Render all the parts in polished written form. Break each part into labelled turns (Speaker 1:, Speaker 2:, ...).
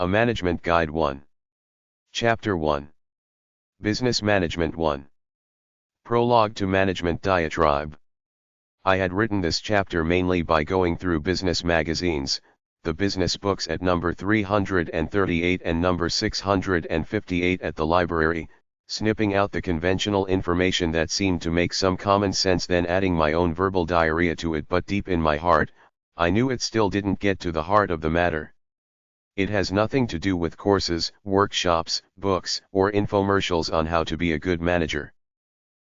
Speaker 1: A Management Guide 1. Chapter 1. Business Management 1. Prologue to Management Diatribe. I had written this chapter mainly by going through business magazines, the business books at number 338 and number 658 at the library, snipping out the conventional information that seemed to make some common sense, then adding my own verbal diarrhea to it. But deep in my heart, I knew it still didn't get to the heart of the matter. It has nothing to do with courses, workshops, books, or infomercials on how to be a good manager.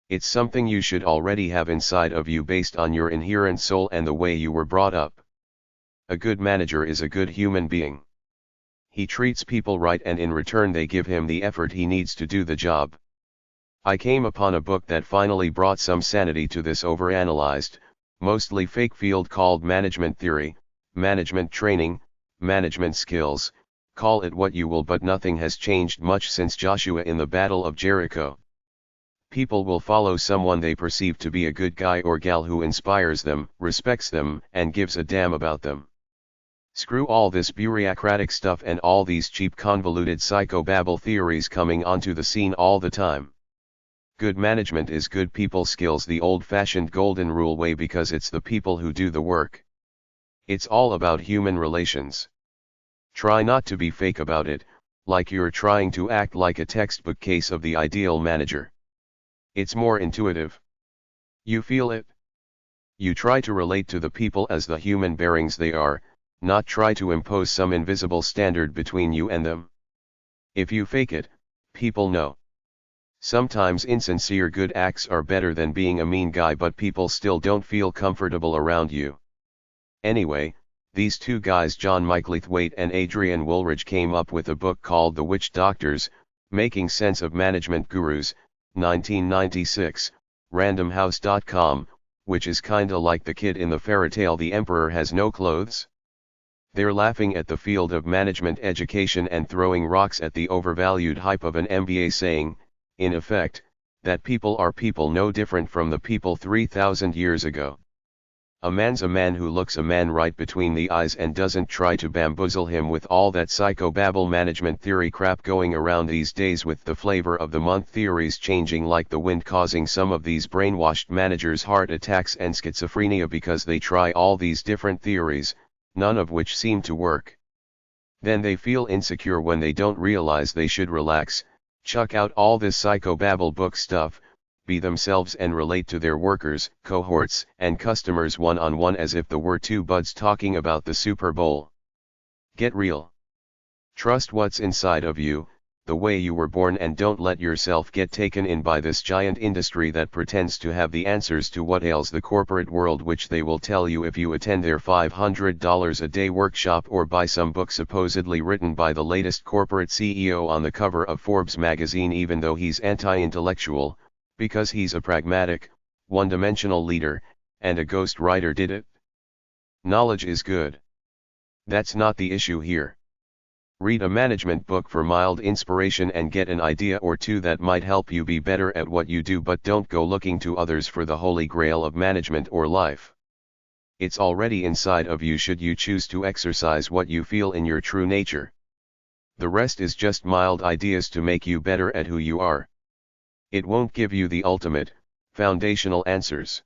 Speaker 1: It's something you should already have inside of you based on your inherent soul and the way you were brought up. A good manager is a good human being. He treats people right, and in return they give him the effort he needs to do the job. I came upon a book that finally brought some sanity to this overanalyzed, mostly fake field called Management Theory, Management Training, Management Skills, call it what you will, but nothing has changed much since Joshua in the Battle of Jericho. People will follow someone they perceive to be a good guy or gal who inspires them, respects them, and gives a damn about them. Screw all this bureaucratic stuff and all these cheap convoluted psychobabble theories coming onto the scene all the time. Good management is good people skills the old-fashioned golden rule way, because it's the people who do the work. It's all about human relations. Try not to be fake about it, like you're trying to act like a textbook case of the ideal manager. It's more intuitive. You feel it. You try to relate to the people as the human beings they are, not try to impose some invisible standard between you and them. If you fake it, people know. Sometimes insincere good acts are better than being a mean guy, but people still don't feel comfortable around you. Anyway, these two guys, John Micklethwaite and Adrian Woolridge, came up with a book called The Witch Doctors, Making Sense of Management Gurus, 1996, randomhouse.com, which is kinda like the kid in the fairytale The Emperor Has No Clothes. They're laughing at the field of management education and throwing rocks at the overvalued hype of an MBA, saying, in effect, that people are people no different from the people 3,000 years ago. A man's a man who looks a man right between the eyes and doesn't try to bamboozle him with all that psychobabble management theory crap going around these days, with the flavor of the month theories changing like the wind, causing some of these brainwashed managers heart attacks and schizophrenia because they try all these different theories, none of which seem to work. Then they feel insecure when they don't realize they should relax, chuck out all this psychobabble book stuff, be themselves, and relate to their workers, cohorts, and customers one-on-one as if they were two buds talking about the Super Bowl. Get real. Trust what's inside of you, the way you were born, and don't let yourself get taken in by this giant industry that pretends to have the answers to what ails the corporate world, which they will tell you if you attend their $500 a day workshop or buy some book supposedly written by the latest corporate CEO on the cover of Forbes magazine, even though he's anti-intellectual, because he's a pragmatic, one-dimensional leader, and a ghost writer did it. Knowledge is good. That's not the issue here. Read a management book for mild inspiration and get an idea or two that might help you be better at what you do, but don't go looking to others for the holy grail of management or life. It's already inside of you should you choose to exercise what you feel in your true nature. The rest is just mild ideas to make you better at who you are. It won't give you the ultimate, foundational answers.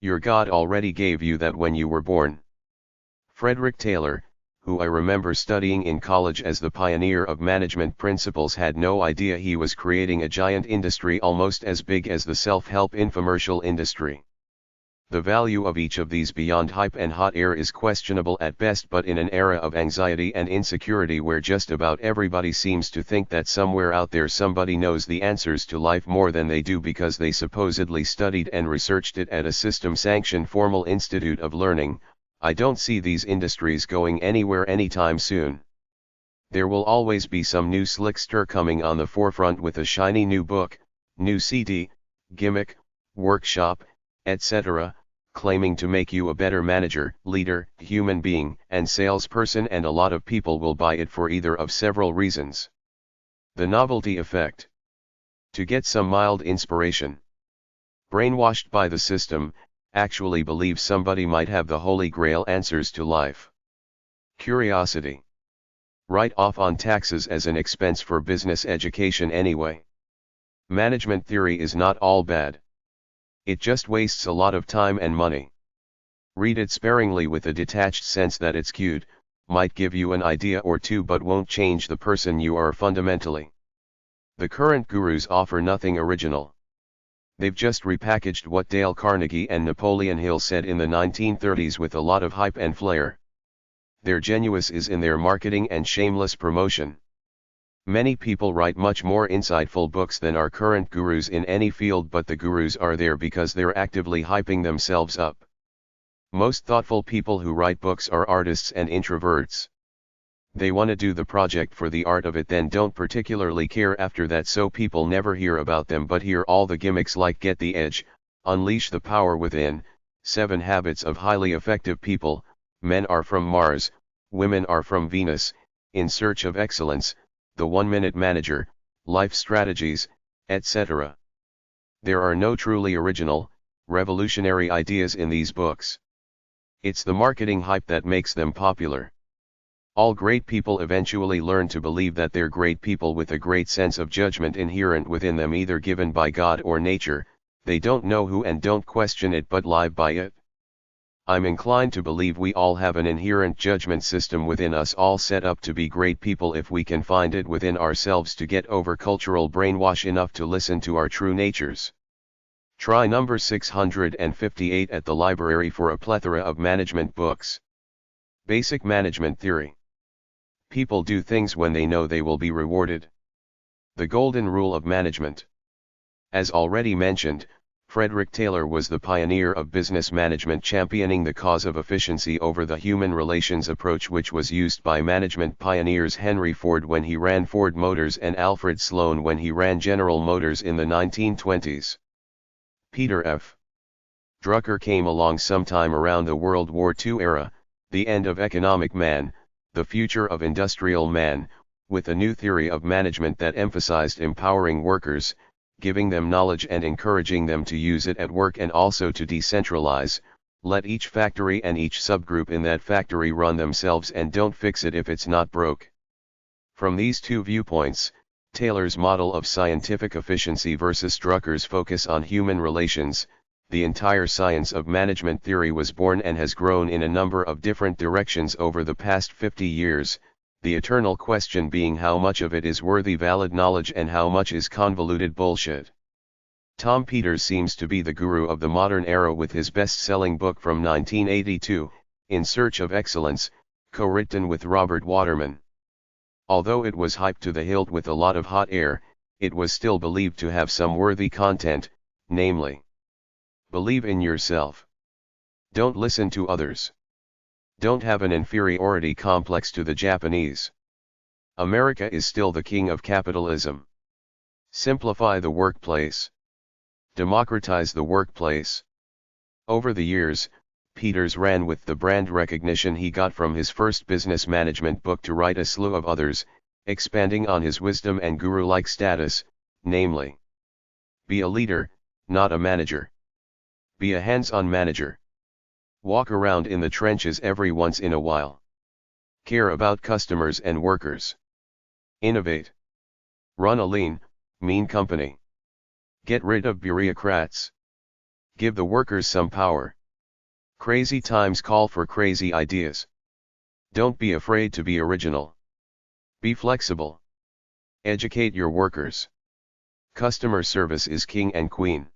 Speaker 1: Your God already gave you that when you were born. Frederick Taylor, who I remember studying in college as the pioneer of management principles, had no idea he was creating a giant industry almost as big as the self-help infomercial industry. The value of each of these beyond hype and hot air is questionable at best, but in an era of anxiety and insecurity where just about everybody seems to think that somewhere out there somebody knows the answers to life more than they do because they supposedly studied and researched it at a system-sanctioned formal institute of learning, I don't see these industries going anywhere anytime soon. There will always be some new slickster coming on the forefront with a shiny new book, new CD, gimmick, workshop, etc., claiming to make you a better manager, leader, human being, and salesperson, and a lot of people will buy it for either of several reasons. The novelty effect. To get some mild inspiration. Brainwashed by the system, actually believe somebody might have the holy grail answers to life. Curiosity. Write off on taxes as an expense for business education anyway. Management theory is not all bad. It just wastes a lot of time and money. Read it sparingly with a detached sense that it's cute, might give you an idea or two but won't change the person you are fundamentally. The current gurus offer nothing original. They've just repackaged what Dale Carnegie and Napoleon Hill said in the 1930s with a lot of hype and flair. Their genius is in their marketing and shameless promotion. Many people write much more insightful books than our current gurus in any field, but the gurus are there because they're actively hyping themselves up. Most thoughtful people who write books are artists and introverts. They want to do the project for the art of it, then don't particularly care after that, so people never hear about them but hear all the gimmicks like get the edge, unleash the power within, 7 habits of highly effective people, men are from Mars, women are from Venus, in search of excellence, the 1-minute manager, life strategies, etc. There are no truly original, revolutionary ideas in these books. It's the marketing hype that makes them popular. All great people eventually learn to believe that they're great people with a great sense of judgment inherent within them, either given by God or nature. They don't know who and don't question it but live by it. I'm inclined to believe we all have an inherent judgment system within us, all set up to be great people if we can find it within ourselves to get over cultural brainwash enough to listen to our true natures. Try number 658 at the library for a plethora of management books. Basic management theory. People do things when they know they will be rewarded. The golden rule of management. As already mentioned, Frederick Taylor was the pioneer of business management, championing the cause of efficiency over the human relations approach, which was used by management pioneers Henry Ford when he ran Ford Motors and Alfred Sloan when he ran General Motors in the 1920s. Peter F. Drucker came along sometime around the World War II era, the end of economic man, the future of industrial man, with a new theory of management that emphasized empowering workers, giving them knowledge and encouraging them to use it at work, and also to decentralize, let each factory and each subgroup in that factory run themselves and don't fix it if it's not broke. From these two viewpoints, Taylor's model of scientific efficiency versus Drucker's focus on human relations, the entire science of management theory was born and has grown in a number of different directions over the past 50 years. The eternal question being how much of it is worthy valid knowledge and how much is convoluted bullshit. Tom Peters seems to be the guru of the modern era with his best-selling book from 1982, In Search of Excellence, co-written with Robert Waterman. Although it was hyped to the hilt with a lot of hot air, it was still believed to have some worthy content, namely, believe in yourself. Don't listen to others. Don't have an inferiority complex to the Japanese. America is still the king of capitalism. Simplify the workplace. Democratize the workplace. Over the years, Peters ran with the brand recognition he got from his first business management book to write a slew of others, expanding on his wisdom and guru-like status, namely, be a leader, not a manager. Be a hands-on manager. Walk around in the trenches every once in a while. Care about customers and workers. Innovate. Run a lean, mean company. Get rid of bureaucrats. Give the workers some power. Crazy times call for crazy ideas. Don't be afraid to be original. Be flexible. Educate your workers. Customer service is king and queen.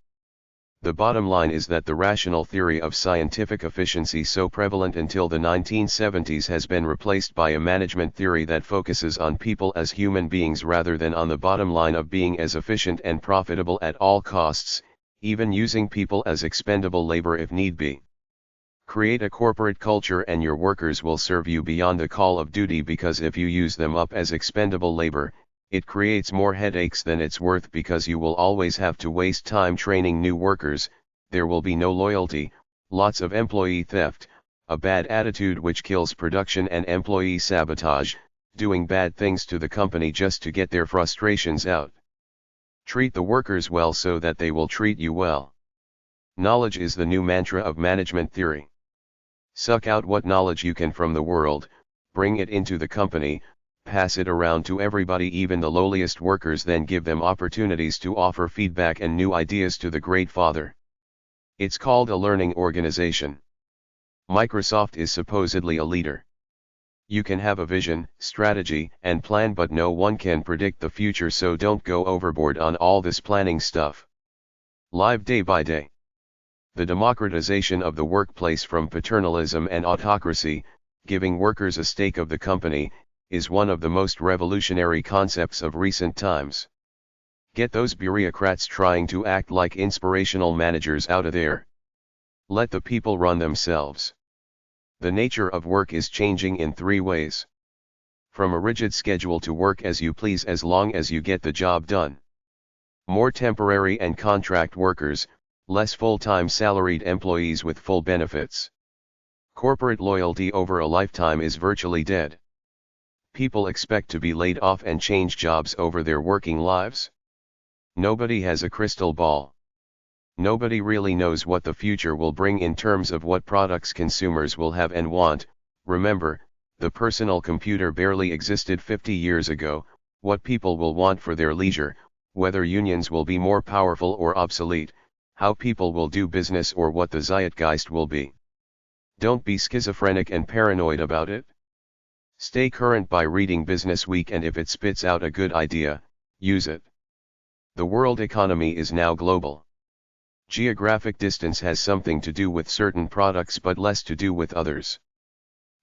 Speaker 1: The bottom line is that the rational theory of scientific efficiency, so prevalent until the 1970s, has been replaced by a management theory that focuses on people as human beings rather than on the bottom line of being as efficient and profitable at all costs, even using people as expendable labor if need be. Create a corporate culture and your workers will serve you beyond the call of duty, because if you use them up as expendable labor, it creates more headaches than it's worth, because you will always have to waste time training new workers, there will be no loyalty, lots of employee theft, a bad attitude which kills production, and employee sabotage, doing bad things to the company just to get their frustrations out. Treat the workers well so that they will treat you well. Knowledge is the new mantra of management theory. Suck out what knowledge you can from the world, bring it into the company, pass it around to everybody, even the lowliest workers, then give them opportunities to offer feedback and new ideas to the Great Father. It's called a learning organization. Microsoft is supposedly a leader. You can have a vision, strategy, and plan, but no one can predict the future, so don't go overboard on all this planning stuff. Live day by day. The democratization of the workplace from paternalism and autocracy, giving workers a stake of the company, is one of the most revolutionary concepts of recent times. Get those bureaucrats trying to act like inspirational managers out of there. Let the people run themselves. The nature of work is changing in 3 ways. From a rigid schedule to work as you please as long as you get the job done. More temporary and contract workers, less full-time salaried employees with full benefits. Corporate loyalty over a lifetime is virtually dead. People expect to be laid off and change jobs over their working lives. Nobody has a crystal ball. Nobody really knows what the future will bring in terms of what products consumers will have and want. Remember, the personal computer barely existed 50 years ago, what people will want for their leisure, whether unions will be more powerful or obsolete, how people will do business, or what the zeitgeist will be. Don't be schizophrenic and paranoid about it. Stay current by reading Business Week, and if it spits out a good idea, use it. The world economy is now global. Geographic distance has something to do with certain products but less to do with others.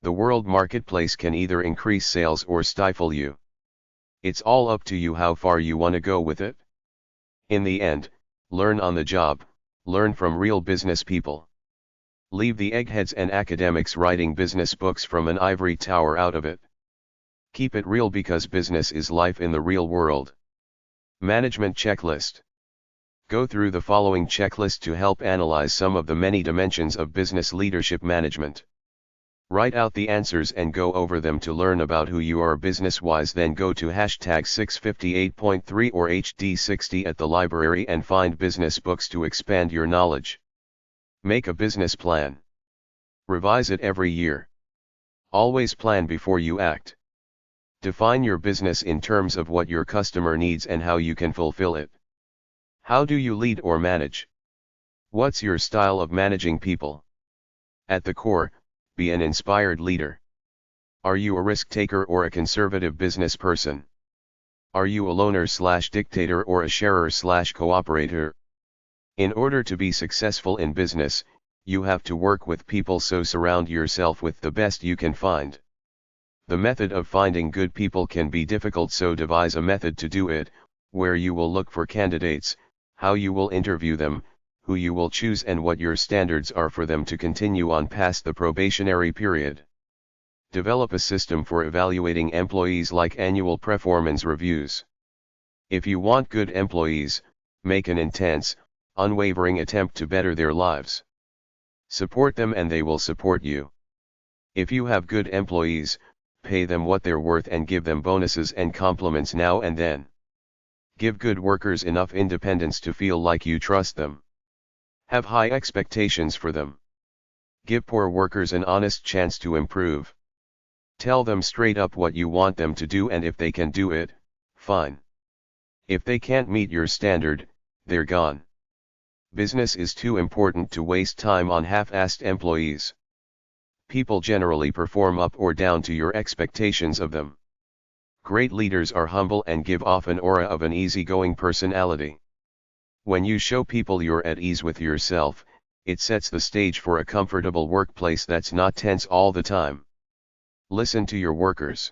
Speaker 1: The world marketplace can either increase sales or stifle you. It's all up to you how far you want to go with it. In the end, learn on the job, learn from real business people. Leave the eggheads and academics writing business books from an ivory tower out of it. Keep it real, because business is life in the real world. Management checklist. Go through the following checklist to help analyze some of the many dimensions of business leadership management. Write out the answers and go over them to learn about who you are business-wise. Then go to #658.3 or HD60 at the library and find business books to expand your knowledge. Make a business plan. Revise it every year. Always plan before you act. Define your business in terms of what your customer needs and how you can fulfill it. How do you lead or manage? What's your style of managing people? At the core, be an inspired leader. Are you a risk taker or a conservative business person? Are you a loner/dictator or a sharer/cooperator? In order to be successful in business, you have to work with people, so surround yourself with the best you can find. The method of finding good people can be difficult, so devise a method to do it, where you will look for candidates, how you will interview them, who you will choose, and what your standards are for them to continue on past the probationary period. Develop a system for evaluating employees, like annual performance reviews. If you want good employees, make an intense, unwavering attempt to better their lives. Support them and they will support you. If you have good employees, pay them what they're worth and give them bonuses and compliments now and then. Give good workers enough independence to feel like you trust them. Have high expectations for them. Give poor workers an honest chance to improve. Tell them straight up what you want them to do, and if they can do it, fine. If they can't meet your standard, they're gone. Business is too important to waste time on half-assed employees. People generally perform up or down to your expectations of them. Great leaders are humble and give off an aura of an easygoing personality. When you show people you're at ease with yourself, it sets the stage for a comfortable workplace that's not tense all the time. Listen to your workers.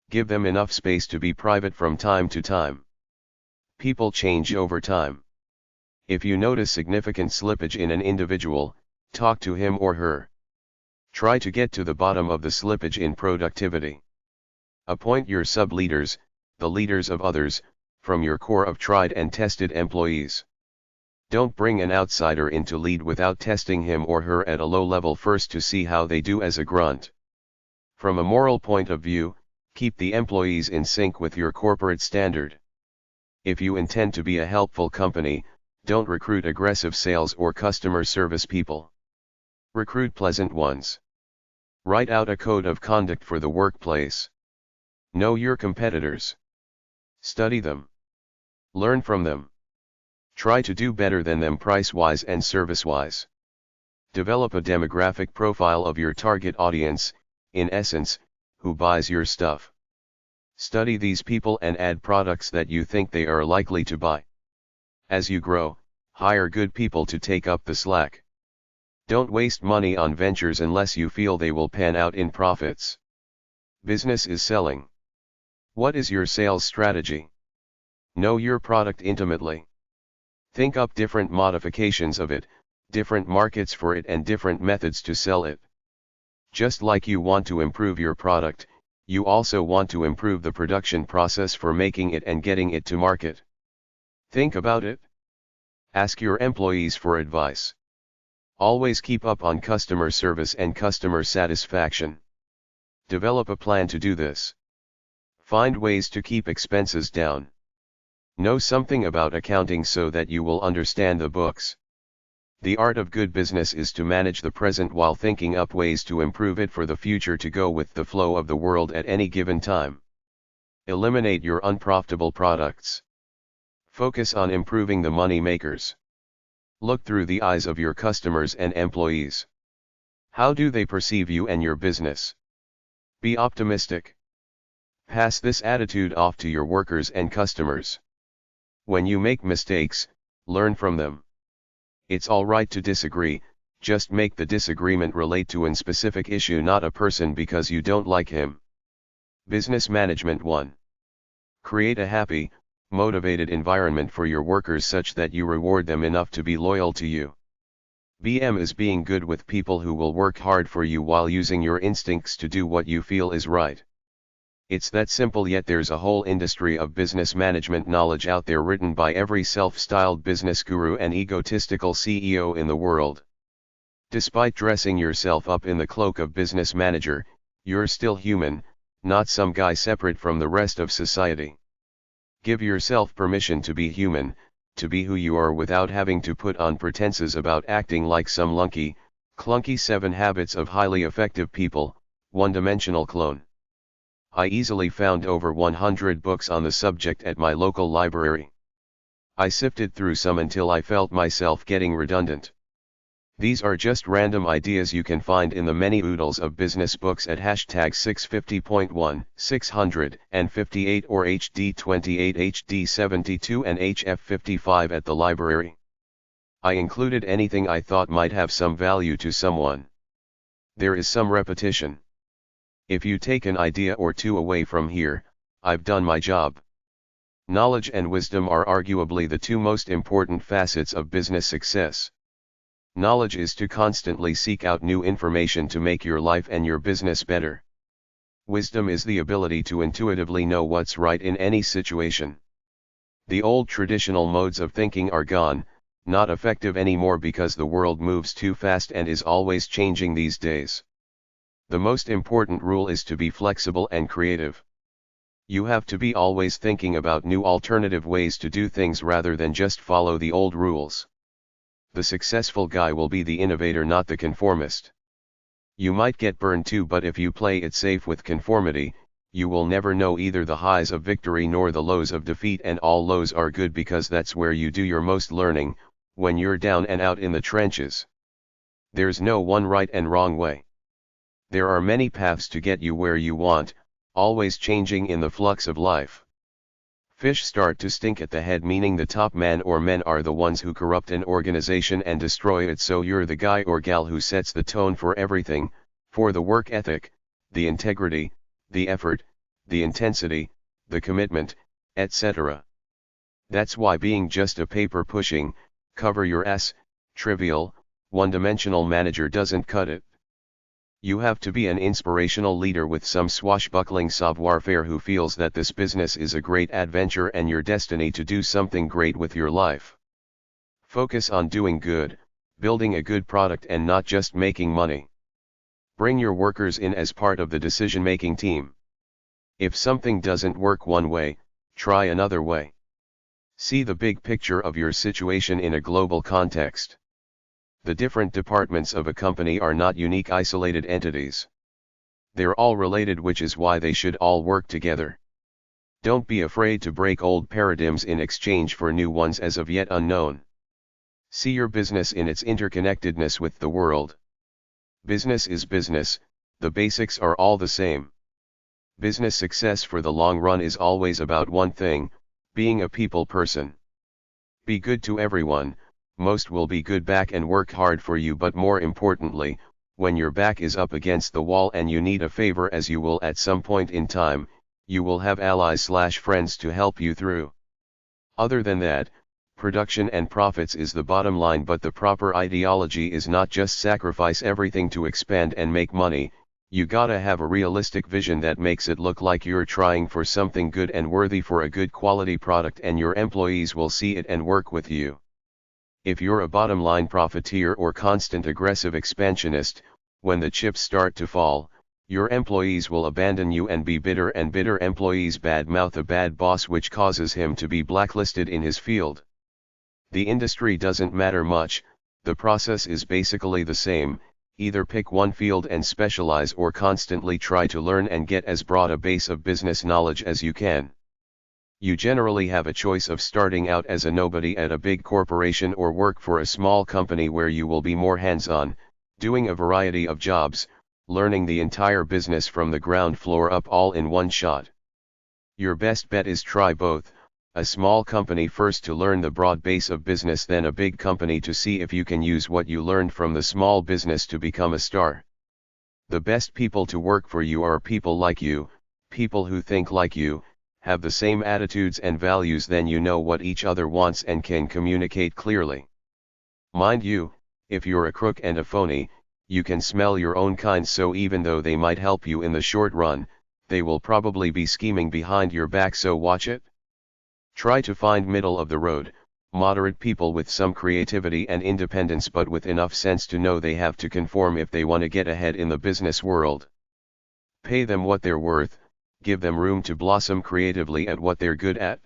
Speaker 1: Give them enough space to be private from time to time. People change over time. If you notice significant slippage in an individual, talk to him or her. Try to get to the bottom of the slippage in productivity. Appoint your sub-leaders, the leaders of others, from your core of tried and tested employees. Don't bring an outsider in to lead without testing him or her at a low level first to see how they do as a grunt. From a moral point of view, keep the employees in sync with your corporate standard. If you intend to be a helpful company, don't recruit aggressive sales or customer service people. Recruit pleasant ones. Write out a code of conduct for the workplace. Know your competitors. Study them. Learn from them. Try to do better than them price-wise and service-wise. Develop a demographic profile of your target audience, in essence, who buys your stuff. Study these people and add products that you think they are likely to buy. As you grow, hire good people to take up the slack. Don't waste money on ventures unless you feel they will pan out in profits. Business is selling. What is your sales strategy? Know your product intimately. Think up different modifications of it, different markets for it and different methods to sell it. Just like you want to improve your product, you also want to improve the production process for making it and getting it to market. Think about it. Ask your employees for advice. Always keep up on customer service and customer satisfaction. Develop a plan to do this. Find ways to keep expenses down. Know something about accounting so that you will understand the books. The art of good business is to manage the present while thinking up ways to improve it for the future to go with the flow of the world at any given time. Eliminate your unprofitable products. Focus on improving the money makers. Look through the eyes of your customers and employees. How do they perceive you and your business? Be optimistic. Pass this attitude off to your workers and customers. When you make mistakes, learn from them. It's alright to disagree, just make the disagreement relate to a specific issue, not a person because you don't like him. Business Management 1. Create a happy, motivated environment for your workers such that you reward them enough to be loyal to you. BM is being good with people who will work hard for you while using your instincts to do what you feel is right. It's that simple, yet there's a whole industry of business management knowledge out there written by every self-styled business guru and egotistical CEO in the world. Despite dressing yourself up in the cloak of business manager, you're still human, not some guy separate from the rest of society. Give yourself permission to be human, to be who you are without having to put on pretenses about acting like some clunky 7 Habits of Highly Effective People, one-dimensional clone. I easily found over 100 books on the subject at my local library. I sifted through some until I felt myself getting redundant. These are just random ideas you can find in the many oodles of business books at hashtag 650.1, 658 or HD28, HD72 and HF55 at the library. I included anything I thought might have some value to someone. There is some repetition. If you take an idea or two away from here, I've done my job. Knowledge and wisdom are arguably the 2 most important facets of business success. Knowledge is to constantly seek out new information to make your life and your business better. Wisdom is the ability to intuitively know what's right in any situation. The old traditional modes of thinking are gone, not effective anymore because the world moves too fast and is always changing these days. The most important rule is to be flexible and creative. You have to be always thinking about new alternative ways to do things rather than just follow the old rules. The successful guy will be the innovator, not the conformist. You might get burned too, but if you play it safe with conformity, you will never know either the highs of victory nor the lows of defeat, and all lows are good because that's where you do your most learning, when you're down and out in the trenches. There's no one right and wrong way. There are many paths to get you where you want, always changing in the flux of life. Fish start to stink at the head, meaning the top man or men are the ones who corrupt an organization and destroy it, so you're the guy or gal who sets the tone for everything, for the work ethic, the integrity, the effort, the intensity, the commitment, etc. That's why being just a paper-pushing, cover-your-ass, trivial, one-dimensional manager doesn't cut it. You have to be an inspirational leader with some swashbuckling savoir-faire who feels that this business is a great adventure and your destiny to do something great with your life. Focus on doing good, building a good product and not just making money. Bring your workers in as part of the decision-making team. If something doesn't work one way, try another way. See the big picture of your situation in a global context. The different departments of a company are not unique isolated entities. They're all related, which is why they should all work together. Don't be afraid to break old paradigms in exchange for new ones as of yet unknown. See your business in its interconnectedness with the world. Business is business, the basics are all the same. Business success for the long run is always about one thing, being a people person. Be good to everyone, most will be good back and work hard for you, but more importantly, when your back is up against the wall and you need a favor, as you will at some point in time, you will have allies/friends to help you through. Other than that, production and profits is the bottom line, but the proper ideology is not just sacrifice everything to expand and make money. You gotta have a realistic vision that makes it look like you're trying for something good and worthy for a good quality product, and your employees will see it and work with you. If you're a bottom line profiteer or constant aggressive expansionist, when the chips start to fall, your employees will abandon you and be bitter, and bitter employees badmouth a bad boss, which causes him to be blacklisted in his field. The industry doesn't matter much, the process is basically the same. Either pick one field and specialize, or constantly try to learn and get as broad a base of business knowledge as you can. You generally have a choice of starting out as a nobody at a big corporation or work for a small company where you will be more hands-on, doing a variety of jobs, learning the entire business from the ground floor up all in one shot. Your best bet is try both, a small company first to learn the broad base of business, then a big company to see if you can use what you learned from the small business to become a star. The best people to work for you are people like you, people who think like you, have the same attitudes and values, then you know what each other wants and can communicate clearly. Mind you, if you're a crook and a phony, you can smell your own kind, so even though they might help you in the short run, they will probably be scheming behind your back, so watch it. Try to find middle of the road, moderate people with some creativity and independence, but with enough sense to know they have to conform if they want to get ahead in the business world. Pay them what they're worth, give them room to blossom creatively at what they're good at.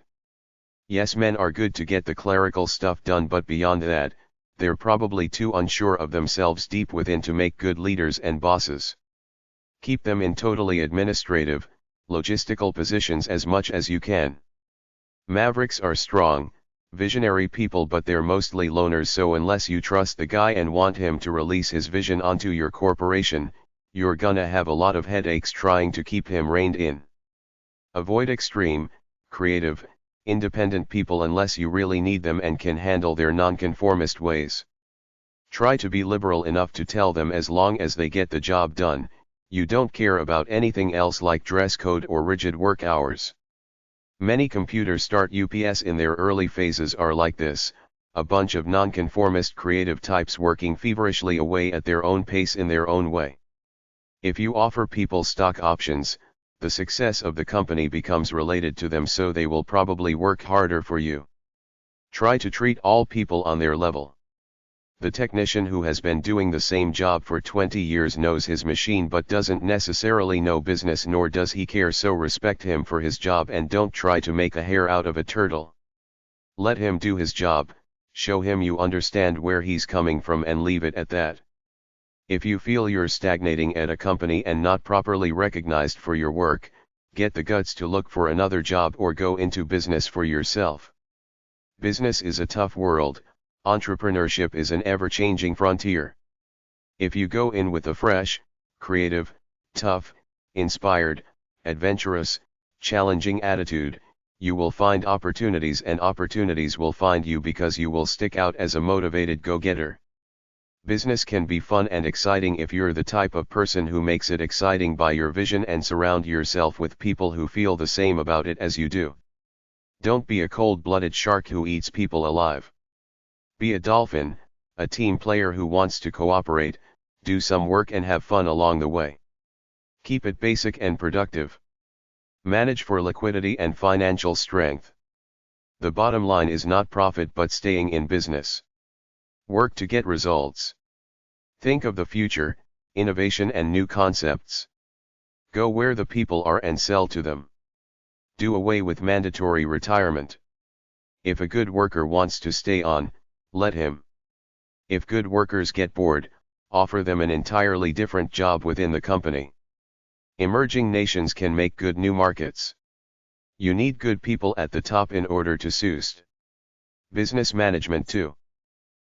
Speaker 1: Yes, men are good to get the clerical stuff done, but beyond that, they're probably too unsure of themselves deep within to make good leaders and bosses. Keep them in totally administrative, logistical positions as much as you can. Mavericks are strong, visionary people, but they're mostly loners, so unless you trust the guy and want him to release his vision onto your corporation, you're gonna have a lot of headaches trying to keep him reined in. Avoid extreme, creative, independent people unless you really need them and can handle their nonconformist ways. Try to be liberal enough to tell them as long as they get the job done, you don't care about anything else like dress code or rigid work hours. Many computer start UPS in their early phases are like this, a bunch of nonconformist creative types working feverishly away at their own pace in their own way. If you offer people stock options, the success of the company becomes related to them, so they will probably work harder for you. Try to treat all people on their level. The technician who has been doing the same job for 20 years knows his machine but doesn't necessarily know business, nor does he care, so respect him for his job and don't try to make a hair out of a turtle. Let him do his job, show him you understand where he's coming from, and leave it at that. If you feel you're stagnating at a company and not properly recognized for your work, get the guts to look for another job or go into business for yourself. Business is a tough world, entrepreneurship is an ever-changing frontier. If you go in with a fresh, creative, tough, inspired, adventurous, challenging attitude, you will find opportunities, and opportunities will find you because you will stick out as a motivated go-getter. Business can be fun and exciting if you're the type of person who makes it exciting by your vision and surround yourself with people who feel the same about it as you do. Don't be a cold-blooded shark who eats people alive. Be a dolphin, a team player who wants to cooperate, do some work and have fun along the way. Keep it basic and productive. Manage for liquidity and financial strength. The bottom line is not profit but staying in business. Work to get results. Think of the future, innovation and new concepts. Go where the people are and sell to them. Do away with mandatory retirement. If a good worker wants to stay on, let him. If good workers get bored, offer them an entirely different job within the company. Emerging nations can make good new markets. You need good people at the top in order to succeed. Business management 2.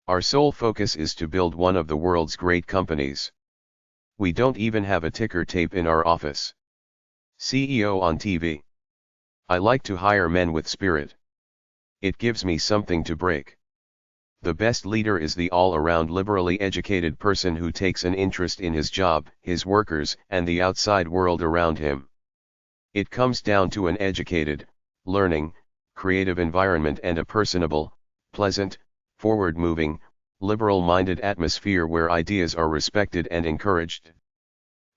Speaker 1: Our sole focus is to build one of the world's great companies. We don't even have a ticker tape in our office. CEO on TV. I like to hire men with spirit. It gives me something to break. The best leader is the all-around liberally educated person who takes an interest in his job, his workers, and the outside world around him. It comes down to an educated, learning, creative environment and a personable, pleasant, forward-moving, liberal-minded atmosphere where ideas are respected and encouraged.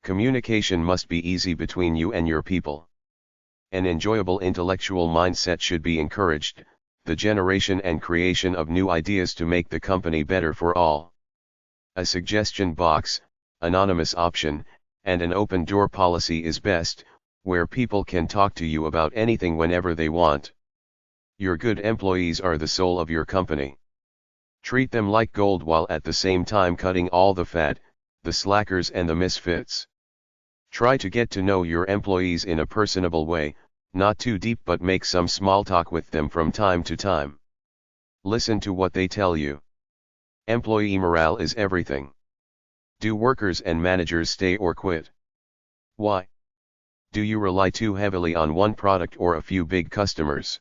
Speaker 1: Communication must be easy between you and your people. An enjoyable intellectual mindset should be encouraged, the generation and creation of new ideas to make the company better for all. A suggestion box, anonymous option, and an open door policy is best, where people can talk to you about anything whenever they want. Your good employees are the soul of your company. Treat them like gold while at the same time cutting all the fat, the slackers and the misfits. Try to get to know your employees in a personable way, not too deep, but make some small talk with them from time to time. Listen to what they tell you. Employee morale is everything. Do workers and managers stay or quit? Why? Do you rely too heavily on one product or a few big customers?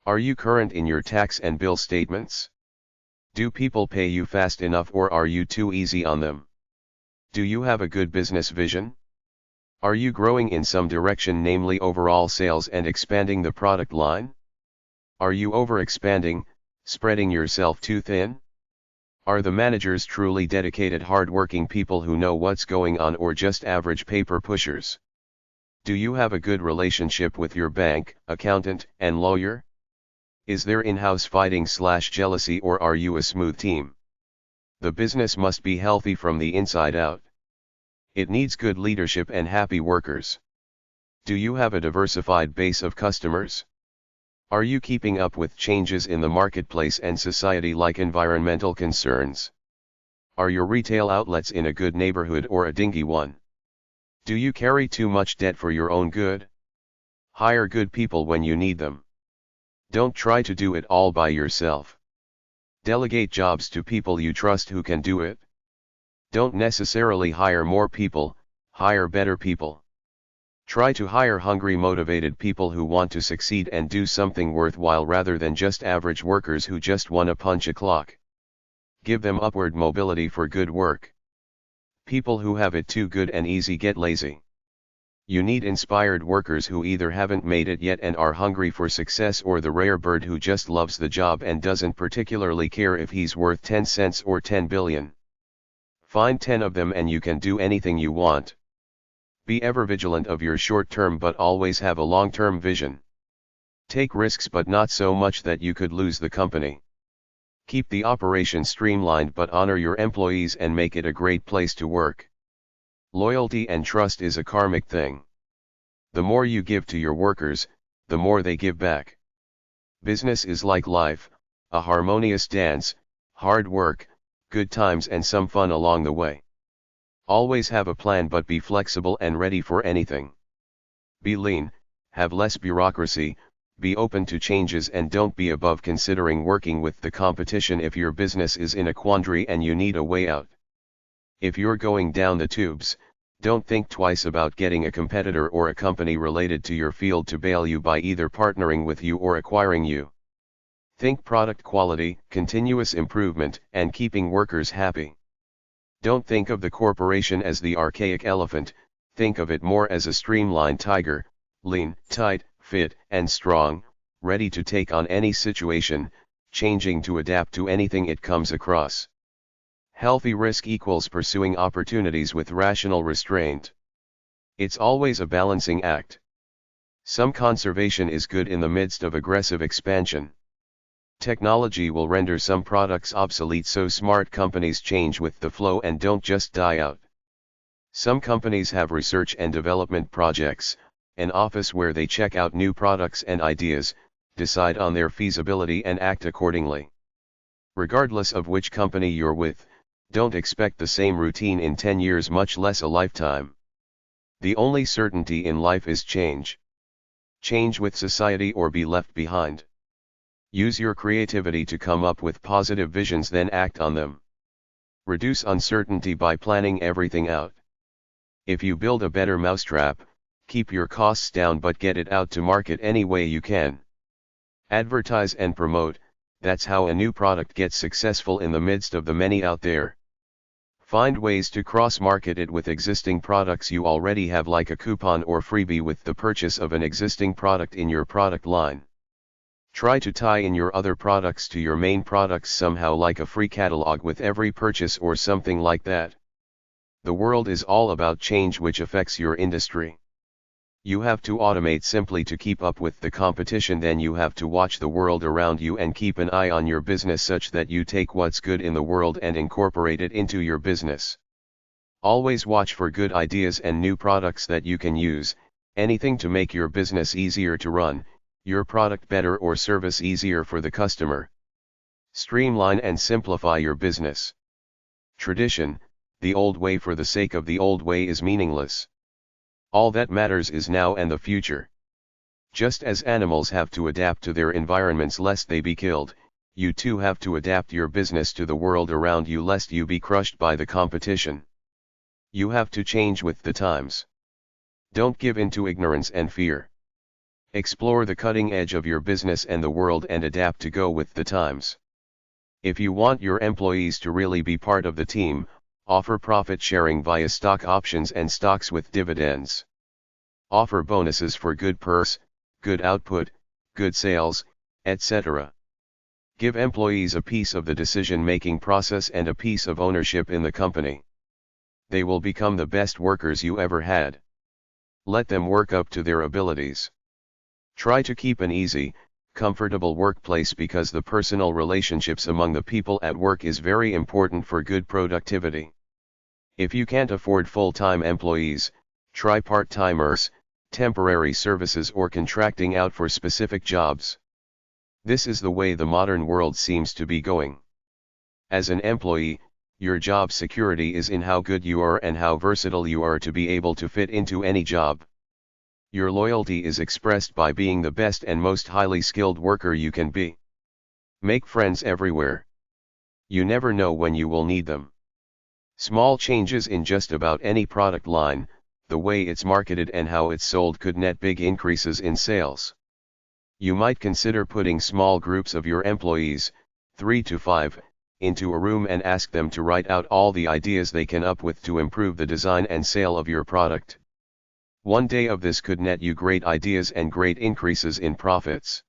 Speaker 1: Are you current in your tax and bill statements? Do people pay you fast enough, or are you too easy on them? Do you have a good business vision? Are you growing in some direction, namely overall sales and expanding the product line? Are you overexpanding, spreading yourself too thin? Are the managers truly dedicated, hard-working people who know what's going on, or just average paper pushers? Do you have a good relationship with your bank, accountant, and lawyer? Is there in-house fighting/jealousy, or are you a smooth team? The business must be healthy from the inside out. It needs good leadership and happy workers. Do you have a diversified base of customers? Are you keeping up with changes in the marketplace and society, like environmental concerns? Are your retail outlets in a good neighborhood or a dingy one? Do you carry too much debt for your own good? Hire good people when you need them. Don't try to do it all by yourself. Delegate jobs to people you trust who can do it. Don't necessarily hire more people, hire better people. Try to hire hungry, motivated people who want to succeed and do something worthwhile, rather than just average workers who just want to punch a clock. Give them upward mobility for good work. People who have it too good and easy get lazy. You need inspired workers who either haven't made it yet and are hungry for success, or the rare bird who just loves the job and doesn't particularly care if he's worth 10 cents or 10 billion. Find 10 of them and you can do anything you want. Be ever vigilant of your short term, but always have a long term vision. Take risks, but not so much that you could lose the company. Keep the operation streamlined, but honor your employees and make it a great place to work. Loyalty and trust is a karmic thing. The more you give to your workers, the more they give back. Business is like life, a harmonious dance, hard work, good times and some fun along the way. Always have a plan, but be flexible and ready for anything. Be lean, have less bureaucracy, be open to changes, and don't be above considering working with the competition if your business is in a quandary and you need a way out. If you're going down the tubes, don't think twice about getting a competitor or a company related to your field to bail you by either partnering with you or acquiring you. Think product quality, continuous improvement, and keeping workers happy. Don't think of the corporation as the archaic elephant, think of it more as a streamlined tiger, lean, tight, fit, and strong, ready to take on any situation, changing to adapt to anything it comes across. Healthy risk equals pursuing opportunities with rational restraint. It's always a balancing act. Some conservation is good in the midst of aggressive expansion. Technology will render some products obsolete, so smart companies change with the flow and don't just die out. Some companies have research and development projects, an office where they check out new products and ideas, decide on their feasibility and act accordingly. Regardless of which company you're with, don't expect the same routine in 10 years, much less a lifetime. The only certainty in life is change. Change with society or be left behind. Use your creativity to come up with positive visions, then act on them. Reduce uncertainty by planning everything out. If you build a better mousetrap, keep your costs down but get it out to market any way you can. Advertise and promote, that's how a new product gets successful in the midst of the many out there. Find ways to cross-market it with existing products you already have, like a coupon or freebie with the purchase of an existing product in your product line. Try to tie in your other products to your main products somehow, like a free catalog with every purchase or something like that. The world is all about change, which affects your industry. You have to automate simply to keep up with the competition, then you have to watch the world around you and keep an eye on your business such that you take what's good in the world and incorporate it into your business. Always watch for good ideas and new products that you can use, anything to make your business easier to run, your product better or service easier for the customer. Streamline and simplify your business. Tradition, the old way for the sake of the old way, is meaningless. All that matters is now and the future. Just as animals have to adapt to their environments lest they be killed, you too have to adapt your business to the world around you lest you be crushed by the competition. You have to change with the times. Don't give in to ignorance and fear. Explore the cutting edge of your business and the world and adapt to go with the times. If you want your employees to really be part of the team, offer profit sharing via stock options and stocks with dividends. Offer bonuses for good purse, good output, good sales, etc. Give employees a piece of the decision-making process and a piece of ownership in the company. They will become the best workers you ever had. Let them work up to their abilities. Try to keep an easy, comfortable workplace because the personal relationships among the people at work is very important for good productivity. If you can't afford full-time employees, try part-timers, temporary services or contracting out for specific jobs. This is the way the modern world seems to be going. As an employee, your job security is in how good you are and how versatile you are to be able to fit into any job. Your loyalty is expressed by being the best and most highly skilled worker you can be. Make friends everywhere. You never know when you will need them. Small changes in just about any product line, the way it's marketed and how it's sold, could net big increases in sales. You might consider putting small groups of your employees, 3 to 5, into a room and ask them to write out all the ideas they can up with to improve the design and sale of your product. One day of this could net you great ideas and great increases in profits.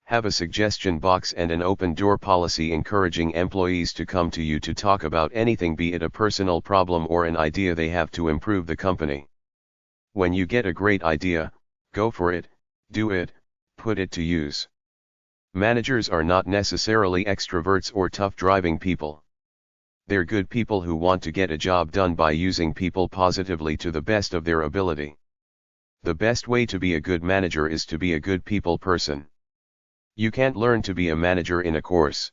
Speaker 1: Have a suggestion box and an open door policy encouraging employees to come to you to talk about anything, be it a personal problem or an idea they have to improve the company. When you get a great idea, go for it, do it, put it to use. Managers are not necessarily extroverts or tough driving people. They're good people who want to get a job done by using people positively to the best of their ability. The best way to be a good manager is to be a good people person. You can't learn to be a manager in a course.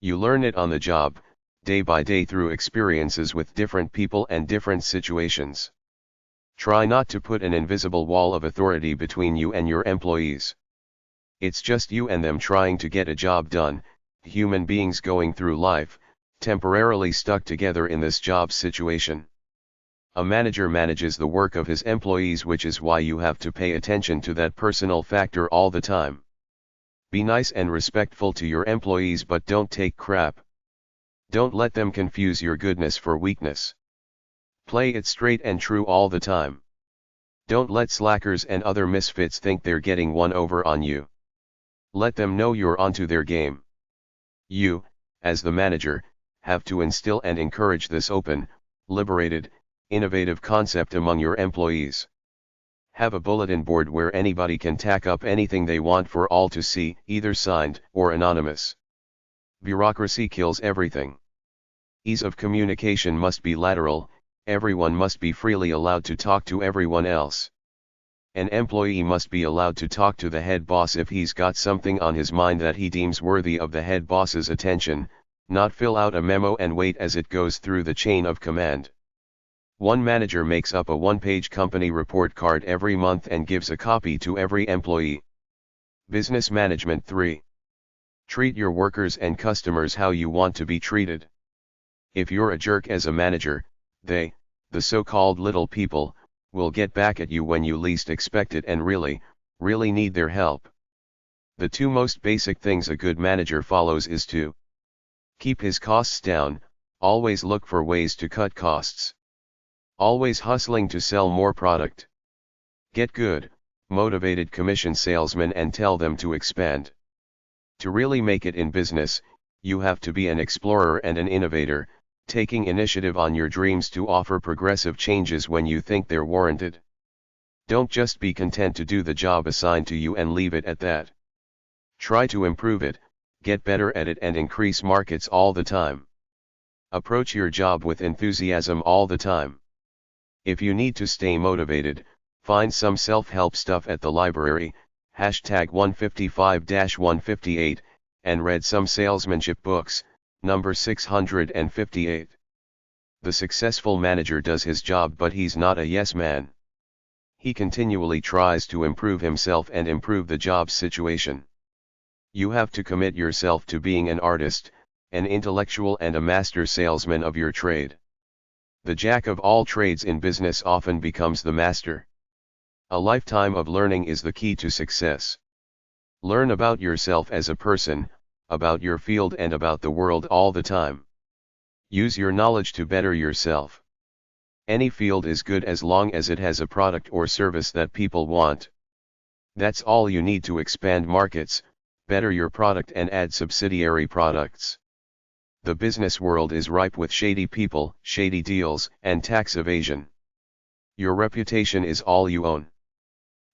Speaker 1: You learn it on the job, day by day through experiences with different people and different situations. Try not to put an invisible wall of authority between you and your employees. It's just you and them trying to get a job done, human beings going through life, temporarily stuck together in this job situation. A manager manages the work of his employees, which is why you have to pay attention to that personal factor all the time. Be nice and respectful to your employees, but don't take crap. Don't let them confuse your goodness for weakness. Play it straight and true all the time. Don't let slackers and other misfits think they're getting one over on you. Let them know you're onto their game. You, as the manager, have to instill and encourage this open, liberated, innovative concept among your employees. Have a bulletin board where anybody can tack up anything they want for all to see, either signed or anonymous. Bureaucracy kills everything. Ease of communication must be lateral, everyone must be freely allowed to talk to everyone else. An employee must be allowed to talk to the head boss if he's got something on his mind that he deems worthy of the head boss's attention, not fill out a memo and wait as it goes through the chain of command. One manager makes up a one-page company report card every month and gives a copy to every employee. Business Management 3. Treat your workers and customers how you want to be treated. If you're a jerk as a manager, they, the so-called little people, will get back at you when you least expect it and really need their help. The two most basic things a good manager follows is to keep his costs down, always look for ways to cut costs. Always hustling to sell more product. Get good, motivated commission salesmen and tell them to expand. To really make it in business, you have to be an explorer and an innovator, taking initiative on your dreams to offer progressive changes when you think they're warranted. Don't just be content to do the job assigned to you and leave it at that. Try to improve it, get better at it and increase markets all the time. Approach your job with enthusiasm all the time. If you need to stay motivated, find some self-help stuff at the library, #155-158, and read some salesmanship books, number 658. The successful manager does his job but he's not a yes man. He continually tries to improve himself and improve the job situation. You have to commit yourself to being an artist, an intellectual and a master salesman of your trade. The jack of all trades in business often becomes the master. A lifetime of learning is the key to success. Learn about yourself as a person, about your field and about the world all the time. Use your knowledge to better yourself. Any field is good as long as it has a product or service that people want. That's all you need to expand markets, better your product and add subsidiary products. The business world is ripe with shady people, shady deals, and tax evasion. Your reputation is all you own.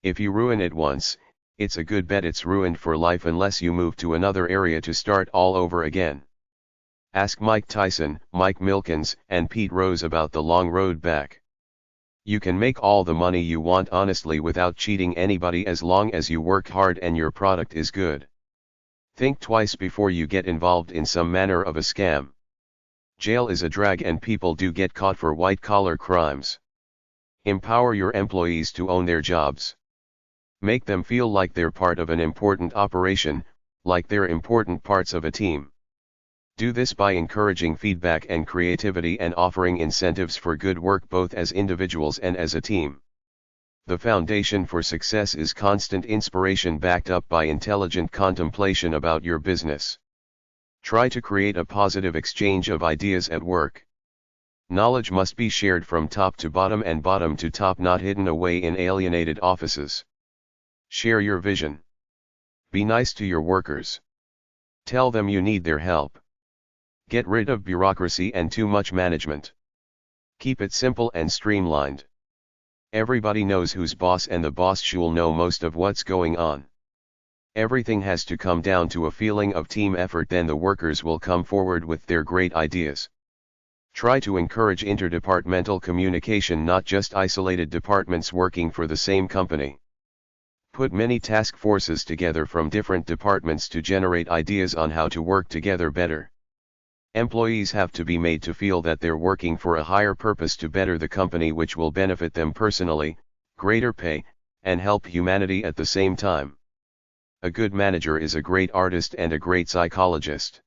Speaker 1: If you ruin it once, it's a good bet it's ruined for life unless you move to another area to start all over again. Ask Mike Tyson, Mike Milkins, and Pete Rose about the long road back. You can make all the money you want honestly without cheating anybody as long as you work hard and your product is good. Think twice before you get involved in some manner of a scam. Jail is a drag and people do get caught for white-collar crimes. Empower your employees to own their jobs. Make them feel like they're part of an important operation, like they're important parts of a team. Do this by encouraging feedback and creativity and offering incentives for good work both as individuals and as a team. The foundation for success is constant inspiration backed up by intelligent contemplation about your business. Try to create a positive exchange of ideas at work. Knowledge must be shared from top to bottom and bottom to top, not hidden away in alienated offices. Share your vision. Be nice to your workers. Tell them you need their help. Get rid of bureaucracy and too much management. Keep it simple and streamlined. Everybody knows who's boss and the boss should know most of what's going on. Everything has to come down to a feeling of team effort, then the workers will come forward with their great ideas. Try to encourage interdepartmental communication, not just isolated departments working for the same company. Put many task forces together from different departments to generate ideas on how to work together better. Employees have to be made to feel that they're working for a higher purpose to better the company, which will benefit them personally, greater pay, and help humanity at the same time. A good manager is a great artist and a great psychologist.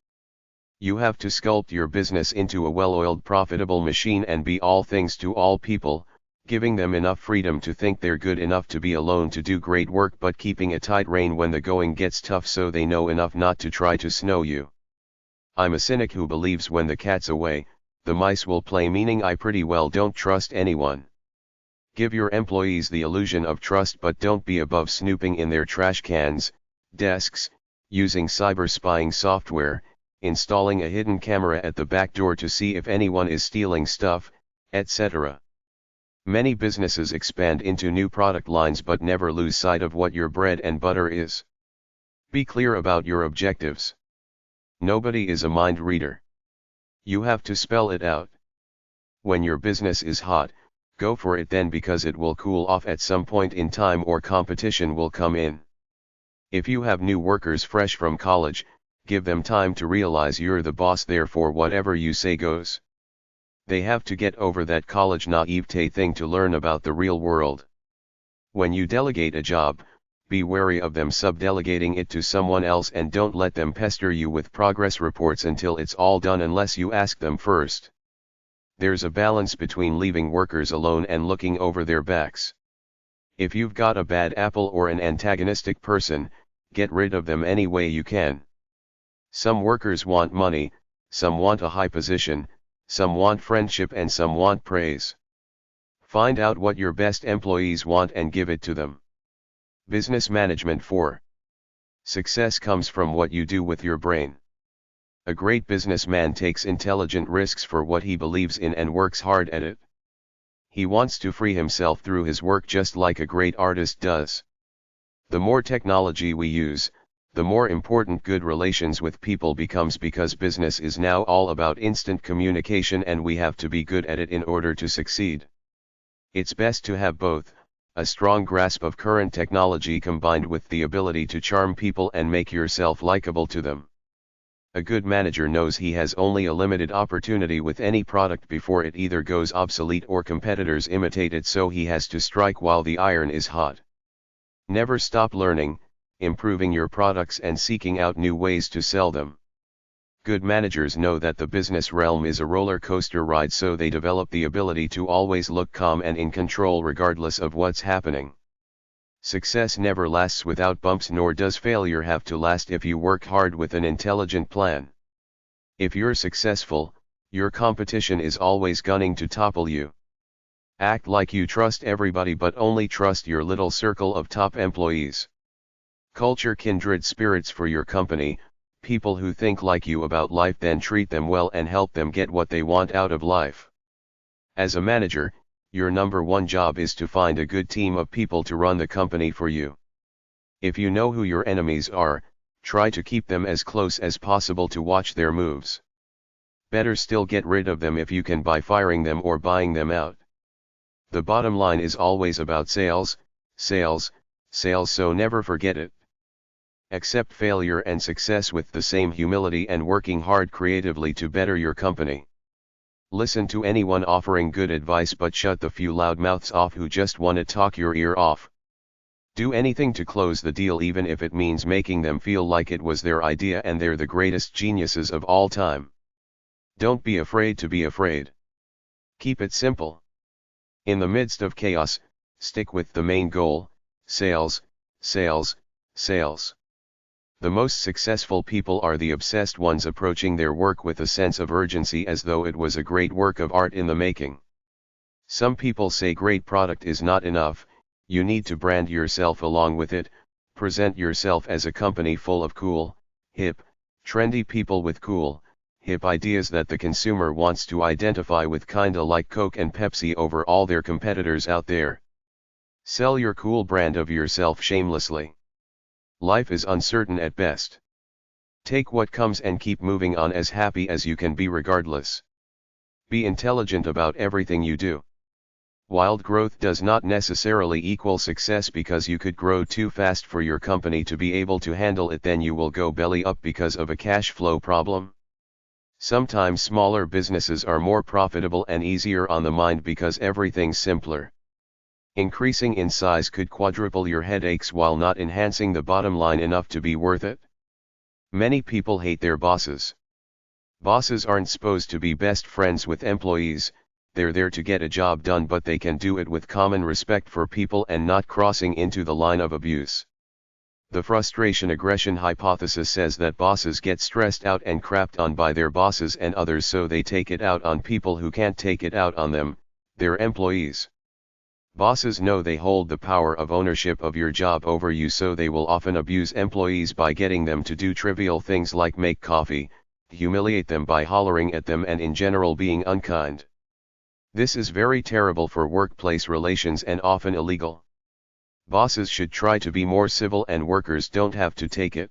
Speaker 1: You have to sculpt your business into a well-oiled, profitable machine and be all things to all people, giving them enough freedom to think they're good enough to be alone to do great work, but keeping a tight rein when the going gets tough so they know enough not to try to snow you. I'm a cynic who believes when the cat's away, the mice will play, meaning I pretty well don't trust anyone. Give your employees the illusion of trust, but don't be above snooping in their trash cans, desks, using cyber spying software, installing a hidden camera at the back door to see if anyone is stealing stuff, etc. Many businesses expand into new product lines but never lose sight of what your bread and butter is. Be clear about your objectives. Nobody is a mind reader. You have to spell it out. When your business is hot, go for it then, because it will cool off at some point in time or competition will come in. If you have new workers fresh from college, give them time to realize you're the boss, therefore whatever you say goes. They have to get over that college naivete thing to learn about the real world. When you delegate a job, be wary of them subdelegating it to someone else, and don't let them pester you with progress reports until it's all done unless you ask them first. There's a balance between leaving workers alone and looking over their backs. If you've got a bad apple or an antagonistic person, get rid of them any way you can. Some workers want money, some want a high position, some want friendship, and some want praise. Find out what your best employees want and give it to them. Business Management 4. Success comes from what you do with your brain. A great businessman takes intelligent risks for what he believes in and works hard at it. He wants to free himself through his work just like a great artist does. The more technology we use, the more important good relations with people becomes, because business is now all about instant communication and we have to be good at it in order to succeed. It's best to have both, a strong grasp of current technology combined with the ability to charm people and make yourself likable to them. A good manager knows he has only a limited opportunity with any product before it either goes obsolete or competitors imitate it, so he has to strike while the iron is hot. Never stop learning, improving your products and seeking out new ways to sell them. Good managers know that the business realm is a roller coaster ride, so they develop the ability to always look calm and in control regardless of what's happening. Success never lasts without bumps, nor does failure have to last if you work hard with an intelligent plan. If you're successful, your competition is always gunning to topple you. Act like you trust everybody, but only trust your little circle of top employees. Culture kindred spirits for your company, people who think like you about life, then treat them well and help them get what they want out of life. As a manager, your number one job is to find a good team of people to run the company for you. If you know who your enemies are, try to keep them as close as possible to watch their moves. Better still, get rid of them if you can by firing them or buying them out. The bottom line is always about sales, sales, sales, so never forget it. Accept failure and success with the same humility and working hard creatively to better your company. Listen to anyone offering good advice, but shut the few loudmouths off who just want to talk your ear off. Do anything to close the deal, even if it means making them feel like it was their idea and they're the greatest geniuses of all time. Don't be afraid to be afraid. Keep it simple. In the midst of chaos, stick with the main goal: sales, sales, sales. The most successful people are the obsessed ones, approaching their work with a sense of urgency as though it was a great work of art in the making. Some people say great product is not enough, you need to brand yourself along with it, present yourself as a company full of cool, hip, trendy people with cool, hip ideas that the consumer wants to identify with, kinda like Coke and Pepsi over all their competitors out there. Sell your cool brand of yourself shamelessly. Life is uncertain at best. Take what comes and keep moving on, as happy as you can be regardless. Be intelligent about everything you do. Wild growth does not necessarily equal success, because you could grow too fast for your company to be able to handle it, then you will go belly up because of a cash flow problem. Sometimes smaller businesses are more profitable and easier on the mind because everything's simpler. Increasing in size could quadruple your headaches while not enhancing the bottom line enough to be worth it. Many people hate their bosses. Bosses aren't supposed to be best friends with employees, they're there to get a job done, but they can do it with common respect for people and not crossing into the line of abuse. The frustration-aggression hypothesis says that bosses get stressed out and crapped on by their bosses and others, so they take it out on people who can't take it out on them, their employees. Bosses know they hold the power of ownership of your job over you, so they will often abuse employees by getting them to do trivial things like make coffee, humiliate them by hollering at them, and in general being unkind. This is very terrible for workplace relations and often illegal. Bosses should try to be more civil and workers don't have to take it.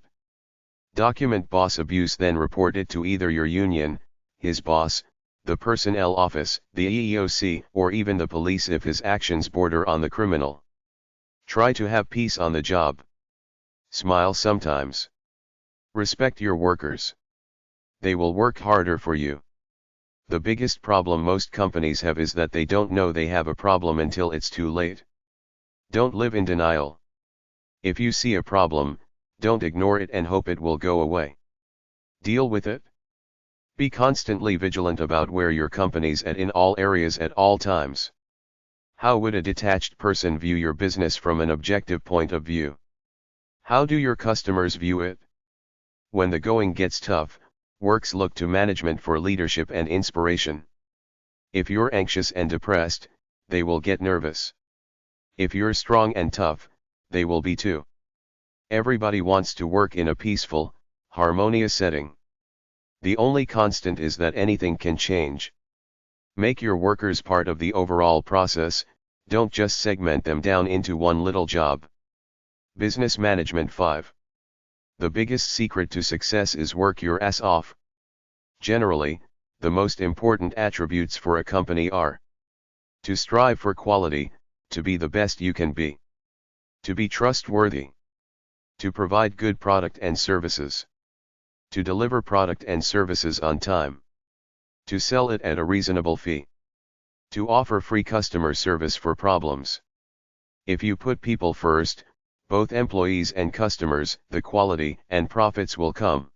Speaker 1: Document boss abuse, then report it to either your union, his boss, the personnel office, the EEOC, or even the police if his actions border on the criminal. Try to have peace on the job. Smile sometimes. Respect your workers. They will work harder for you. The biggest problem most companies have is that they don't know they have a problem until it's too late. Don't live in denial. If you see a problem, don't ignore it and hope it will go away. Deal with it. Be constantly vigilant about where your company's at in all areas at all times. How would a detached person view your business from an objective point of view? How do your customers view it? When the going gets tough, works look to management for leadership and inspiration. If you're anxious and depressed, they will get nervous. If you're strong and tough, they will be too. Everybody wants to work in a peaceful, harmonious setting. The only constant is that anything can change. Make your workers part of the overall process, don't just segment them down into one little job. Business Management 5. The biggest secret to success is work your ass off. Generally, the most important attributes for a company are: to strive for quality, to be the best you can be, to be trustworthy, to provide good product and services, to deliver product and services on time, to sell it at a reasonable fee, to offer free customer service for problems. If you put people first, both employees and customers, the quality and profits will come.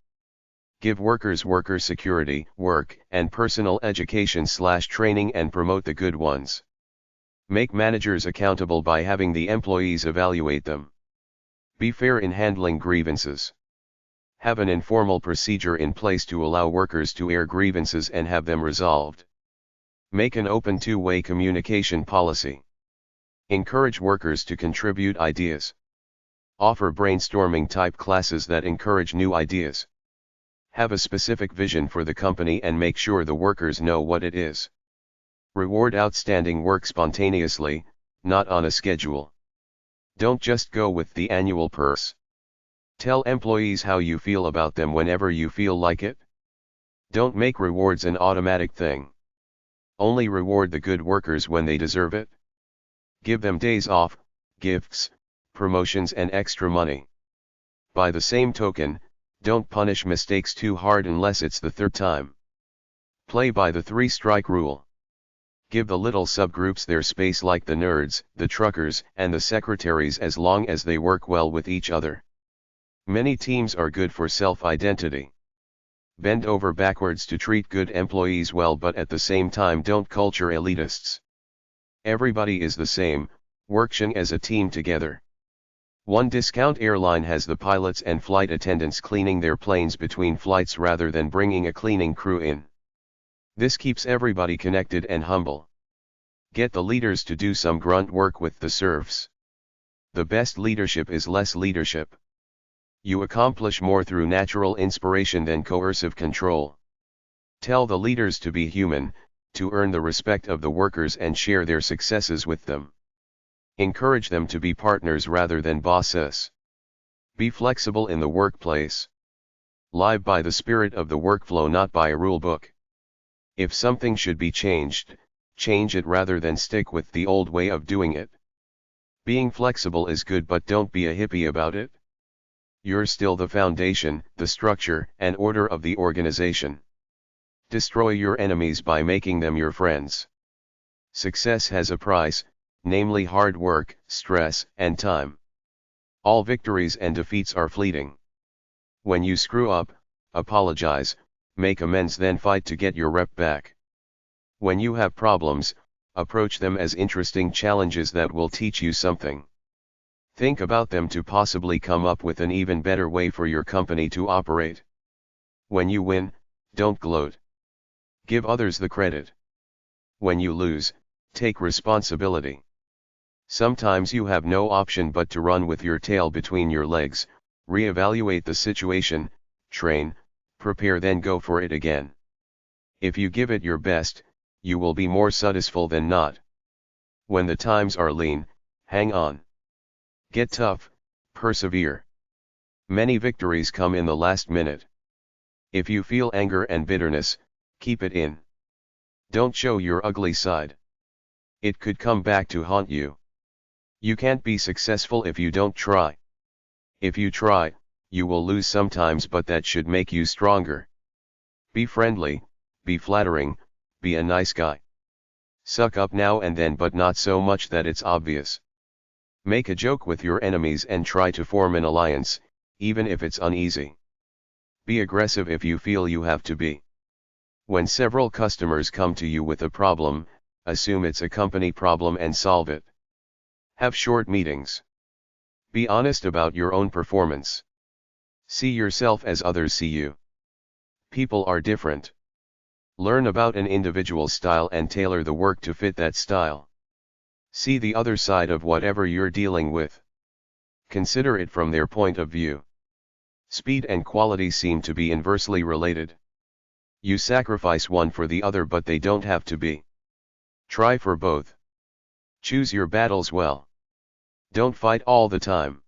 Speaker 1: Give workers worker security, work and personal education/training and promote the good ones. Make managers accountable by having the employees evaluate them. Be fair in handling grievances. Have an informal procedure in place to allow workers to air grievances and have them resolved. Make an open two-way communication policy. Encourage workers to contribute ideas. Offer brainstorming type classes that encourage new ideas. Have a specific vision for the company and make sure the workers know what it is. Reward outstanding work spontaneously, not on a schedule. Don't just go with the annual purse. Tell employees how you feel about them whenever you feel like it. Don't make rewards an automatic thing. Only reward the good workers when they deserve it. Give them days off, gifts, promotions and extra money. By the same token, don't punish mistakes too hard unless it's the third time. Play by the 3-strike rule. Give the little subgroups their space, like the nerds, the truckers, and the secretaries, as long as they work well with each other. Many teams are good for self-identity. Bend over backwards to treat good employees well, but at the same time don't culture elitists. Everybody is the same, working as a team together. One discount airline has the pilots and flight attendants cleaning their planes between flights rather than bringing a cleaning crew in. This keeps everybody connected and humble. Get the leaders to do some grunt work with the serfs. The best leadership is less leadership. You accomplish more through natural inspiration than coercive control. Tell the leaders to be human, to earn the respect of the workers and share their successes with them. Encourage them to be partners rather than bosses. Be flexible in the workplace. Live by the spirit of the workflow, not by a rule book. If something should be changed, change it rather than stick with the old way of doing it. Being flexible is good, but don't be a hippie about it. You're still the foundation, the structure and order of the organization. Destroy your enemies by making them your friends. Success has a price, namely hard work, stress, and time. All victories and defeats are fleeting. When you screw up, apologize, make amends, then fight to get your rep back. When you have problems, approach them as interesting challenges that will teach you something. Think about them to possibly come up with an even better way for your company to operate. When you win, don't gloat. Give others the credit. When you lose, take responsibility. Sometimes you have no option but to run with your tail between your legs, reevaluate the situation, train, prepare, then go for it again. If you give it your best, you will be more successful than not. When the times are lean, hang on. Get tough, persevere. Many victories come in the last minute. If you feel anger and bitterness, keep it in. Don't show your ugly side. It could come back to haunt you. You can't be successful if you don't try. If you try, you will lose sometimes, but that should make you stronger. Be friendly, be flattering, Be a nice guy. Suck up now and then, but not so much that it's obvious. Make a joke with your enemies and try to form an alliance, even if it's uneasy. Be aggressive if you feel you have to be. When several customers come to you with a problem, assume it's a company problem and solve it. Have short meetings. Be honest about your own performance. See yourself as others see you. People are different. Learn about an individual's style and tailor the work to fit that style. See the other side of whatever you're dealing with. Consider it from their point of view. Speed and quality seem to be inversely related. You sacrifice one for the other, but they don't have to be. Try for both. Choose your battles well. Don't fight all the time.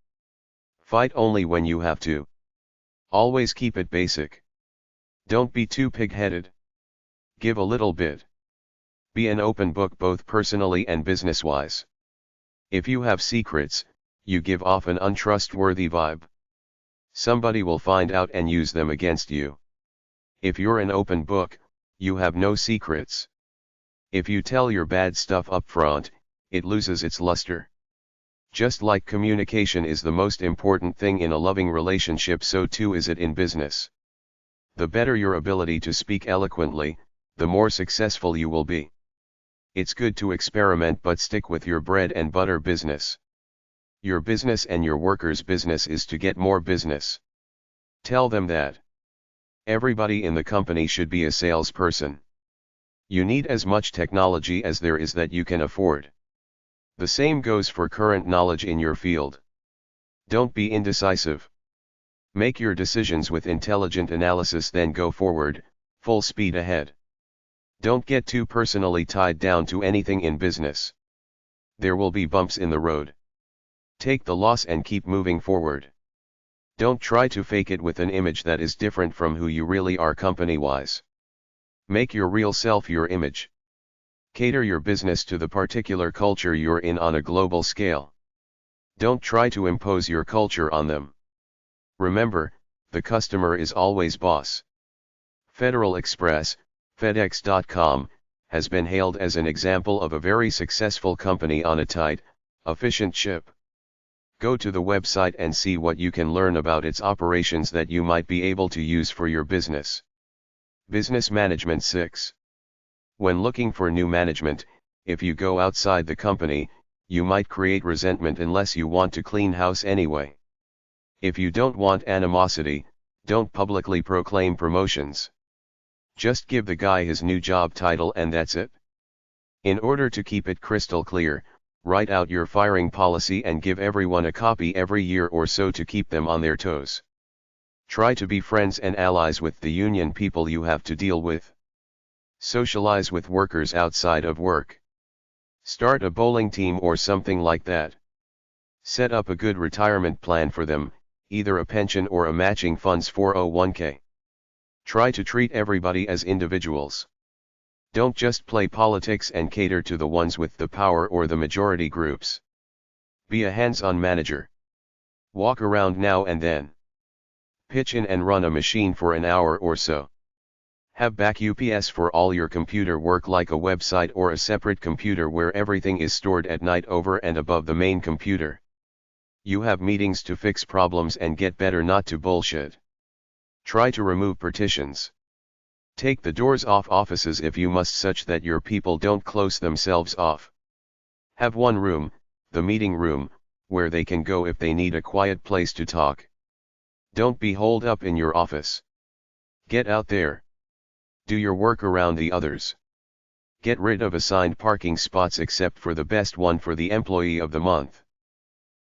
Speaker 1: Fight only when you have to. Always keep it basic. Don't be too pig-headed. Give a little bit. Be an open book both personally and business-wise. If you have secrets, you give off an untrustworthy vibe. Somebody will find out and use them against you. If you're an open book, you have no secrets. If you tell your bad stuff up front, it loses its luster. Just like communication is the most important thing in a loving relationship, so too is it in business. The better your ability to speak eloquently, the more successful you will be. It's good to experiment, but stick with your bread and butter business. Your business and your workers' business is to get more business. Tell them that. Everybody in the company should be a salesperson. You need as much technology as there is that you can afford. The same goes for current knowledge in your field. Don't be indecisive. Make your decisions with intelligent analysis, then go forward, full speed ahead. Don't get too personally tied down to anything in business. There will be bumps in the road. Take the loss and keep moving forward. Don't try to fake it with an image that is different from who you really are company-wise. Make your real self your image. Cater your business to the particular culture you're in on a global scale. Don't try to impose your culture on them. Remember, the customer is always boss. Federal Express, FedEx.com, has been hailed as an example of a very successful company on a tight, efficient ship. Go to the website and see what you can learn about its operations that you might be able to use for your business. Business Management 6. When looking for new management, if you go outside the company, you might create resentment unless you want to clean house anyway. If you don't want animosity, don't publicly proclaim promotions. Just give the guy his new job title and that's it. In order to keep it crystal clear, write out your firing policy and give everyone a copy every year or so to keep them on their toes. Try to be friends and allies with the union people you have to deal with. Socialize with workers outside of work. Start a bowling team or something like that. Set up a good retirement plan for them, either a pension or a matching funds 401k. Try to treat everybody as individuals. Don't just play politics and cater to the ones with the power or the majority groups. Be a hands-on manager. Walk around now and then. Pitch in and run a machine for an hour or so. Have back UPS for all your computer work, like a website or a separate computer where everything is stored at night over and above the main computer. You have meetings to fix problems and get better not to bullshit. Try to remove partitions. Take the doors off offices if you must, such that your people don't close themselves off. Have one room, the meeting room, where they can go if they need a quiet place to talk. Don't be holed up in your office. Get out there. Do your work around the others. Get rid of assigned parking spots except for the best one for the employee of the month.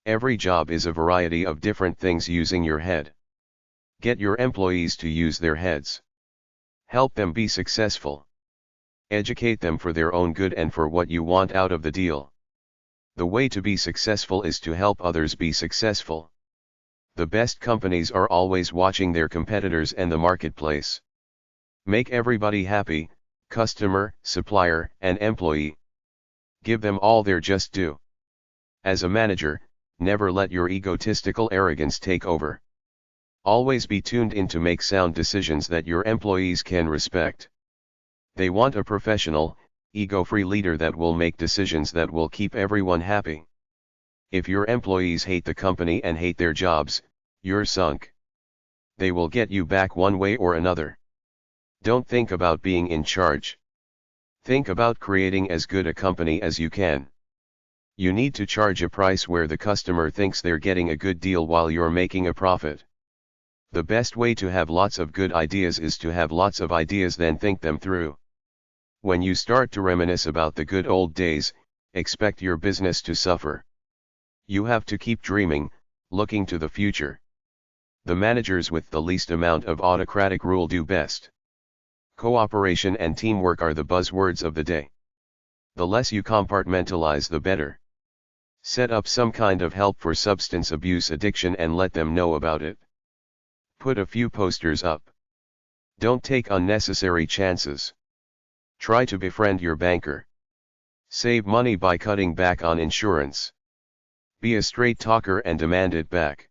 Speaker 1: Every job is a variety of different things using your head. Get your employees to use their heads. Help them be successful. Educate them for their own good and for what you want out of the deal. The way to be successful is to help others be successful. The best companies are always watching their competitors and the marketplace. Make everybody happy, customer, supplier, and employee. Give them all their just due. As a manager, never let your egotistical arrogance take over. Always be tuned in to make sound decisions that your employees can respect. They want a professional, ego-free leader that will make decisions that will keep everyone happy. If your employees hate the company and hate their jobs, you're sunk. They will get you back one way or another. Don't think about being in charge. Think about creating as good a company as you can. You need to charge a price where the customer thinks they're getting a good deal while you're making a profit. The best way to have lots of good ideas is to have lots of ideas, then think them through. When you start to reminisce about the good old days, expect your business to suffer. You have to keep dreaming, looking to the future. The managers with the least amount of autocratic rule do best. Cooperation and teamwork are the buzzwords of the day. The less you compartmentalize, the better. Set up some kind of help for substance abuse addiction and let them know about it. Put a few posters up. Don't take unnecessary chances. Try to befriend your banker. Save money by cutting back on insurance. Be a straight talker and demand it back.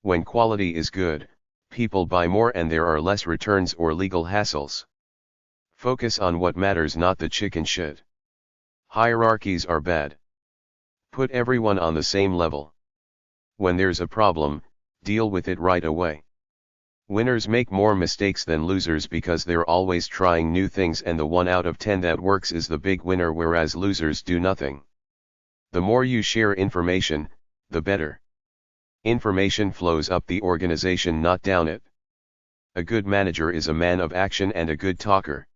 Speaker 1: When quality is good, people buy more and there are less returns or legal hassles. Focus on what matters, not the chicken shit. Hierarchies are bad. Put everyone on the same level. When there's a problem, deal with it right away. Winners make more mistakes than losers because they're always trying new things, and the 1 out of 10 that works is the big winner, whereas losers do nothing. The more you share information, the better. Information flows up the organization, not down it. A good manager is a man of action and a good talker.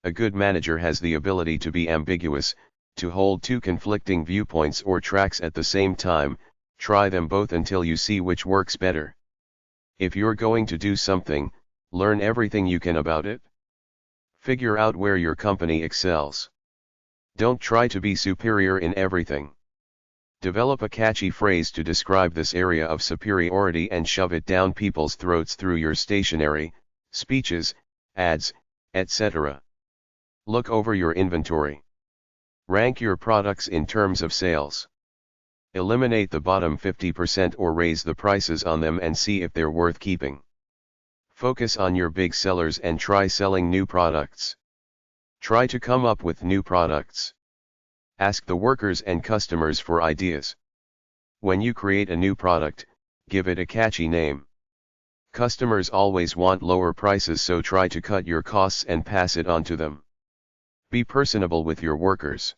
Speaker 1: A good manager has the ability to be ambiguous, to hold two conflicting viewpoints or tracks at the same time. Try them both until you see which works better. If you're going to do something, learn everything you can about it. Figure out where your company excels. Don't try to be superior in everything. Develop a catchy phrase to describe this area of superiority and shove it down people's throats through your stationery, speeches, ads, etc. Look over your inventory. Rank your products in terms of sales. Eliminate the bottom 50% or raise the prices on them and see if they're worth keeping. Focus on your big sellers and try selling new products. Try to come up with new products. Ask the workers and customers for ideas. When you create a new product, give it a catchy name. Customers always want lower prices, so try to cut your costs and pass it on to them. Be personable with your workers.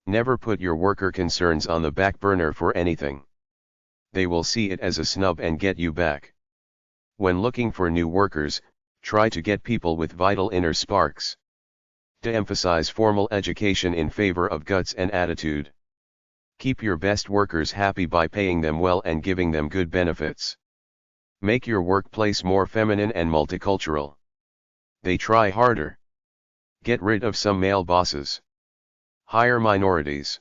Speaker 1: Never put your worker concerns on the back burner for anything. They will see it as a snub and get you back. When looking for new workers, try to get people with vital inner sparks. De-emphasize formal education in favor of guts and attitude. Keep your best workers happy by paying them well and giving them good benefits. Make your workplace more feminine and multicultural. They try harder. Get rid of some male bosses. Hire minorities.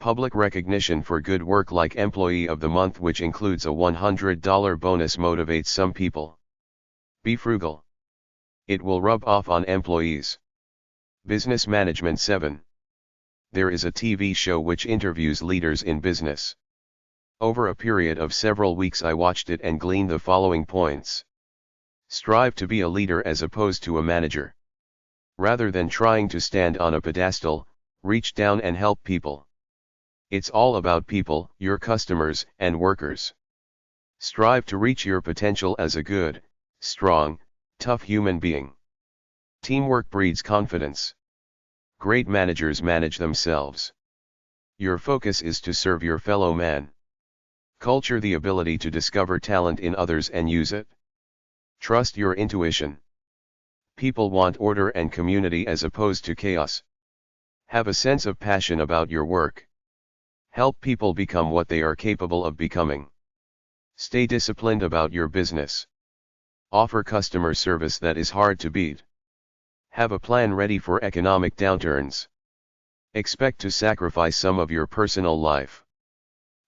Speaker 1: Public recognition for good work like Employee of the Month, which includes a $100 bonus, motivates some people. Be frugal. It will rub off on employees. Business Management 7. There is a TV show which interviews leaders in business. Over a period of several weeks I watched it and gleaned the following points. Strive to be a leader as opposed to a manager. Rather than trying to stand on a pedestal, reach down and help people. It's all about people, your customers and workers. Strive to reach your potential as a good, strong, tough human being. Teamwork breeds confidence. Great managers manage themselves. Your focus is to serve your fellow man. Culture the ability to discover talent in others and use it. Trust your intuition. People want order and community as opposed to chaos. Have a sense of passion about your work. Help people become what they are capable of becoming. Stay disciplined about your business. Offer customer service that is hard to beat. Have a plan ready for economic downturns. Expect to sacrifice some of your personal life.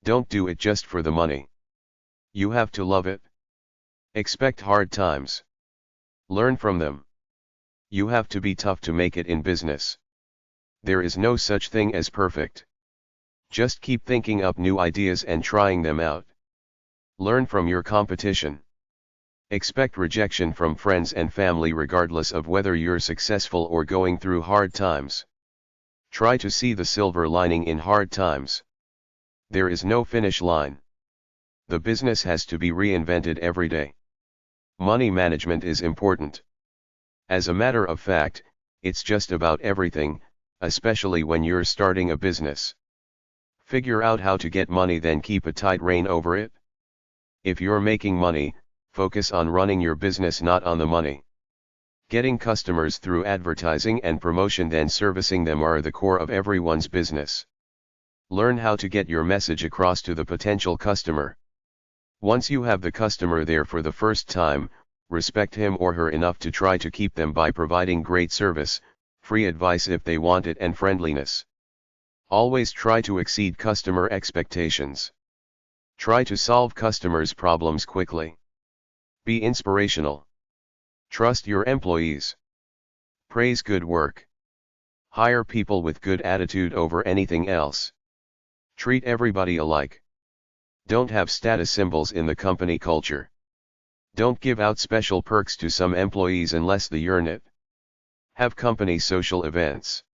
Speaker 1: Don't do it just for the money. You have to love it. Expect hard times. Learn from them. You have to be tough to make it in business. There is no such thing as perfect. Just keep thinking up new ideas and trying them out. Learn from your competition. Expect rejection from friends and family regardless of whether you're successful or going through hard times. Try to see the silver lining in hard times. There is no finish line. The business has to be reinvented every day. Money management is important. As a matter of fact, it's just about everything, especially when you're starting a business. Figure out how to get money, then keep a tight rein over it. If you're making money, focus on running your business, not on the money. Getting customers through advertising and promotion, then servicing them are the core of everyone's business. Learn how to get your message across to the potential customer. Once you have the customer there for the first time, respect him or her enough to try to keep them by providing great service, free advice if they want it, and friendliness. Always try to exceed customer expectations. Try to solve customers' problems quickly. Be inspirational. Trust your employees. Praise good work. Hire people with good attitude over anything else. Treat everybody alike. Don't have status symbols in the company culture. Don't give out special perks to some employees unless they earn it. Have company social events.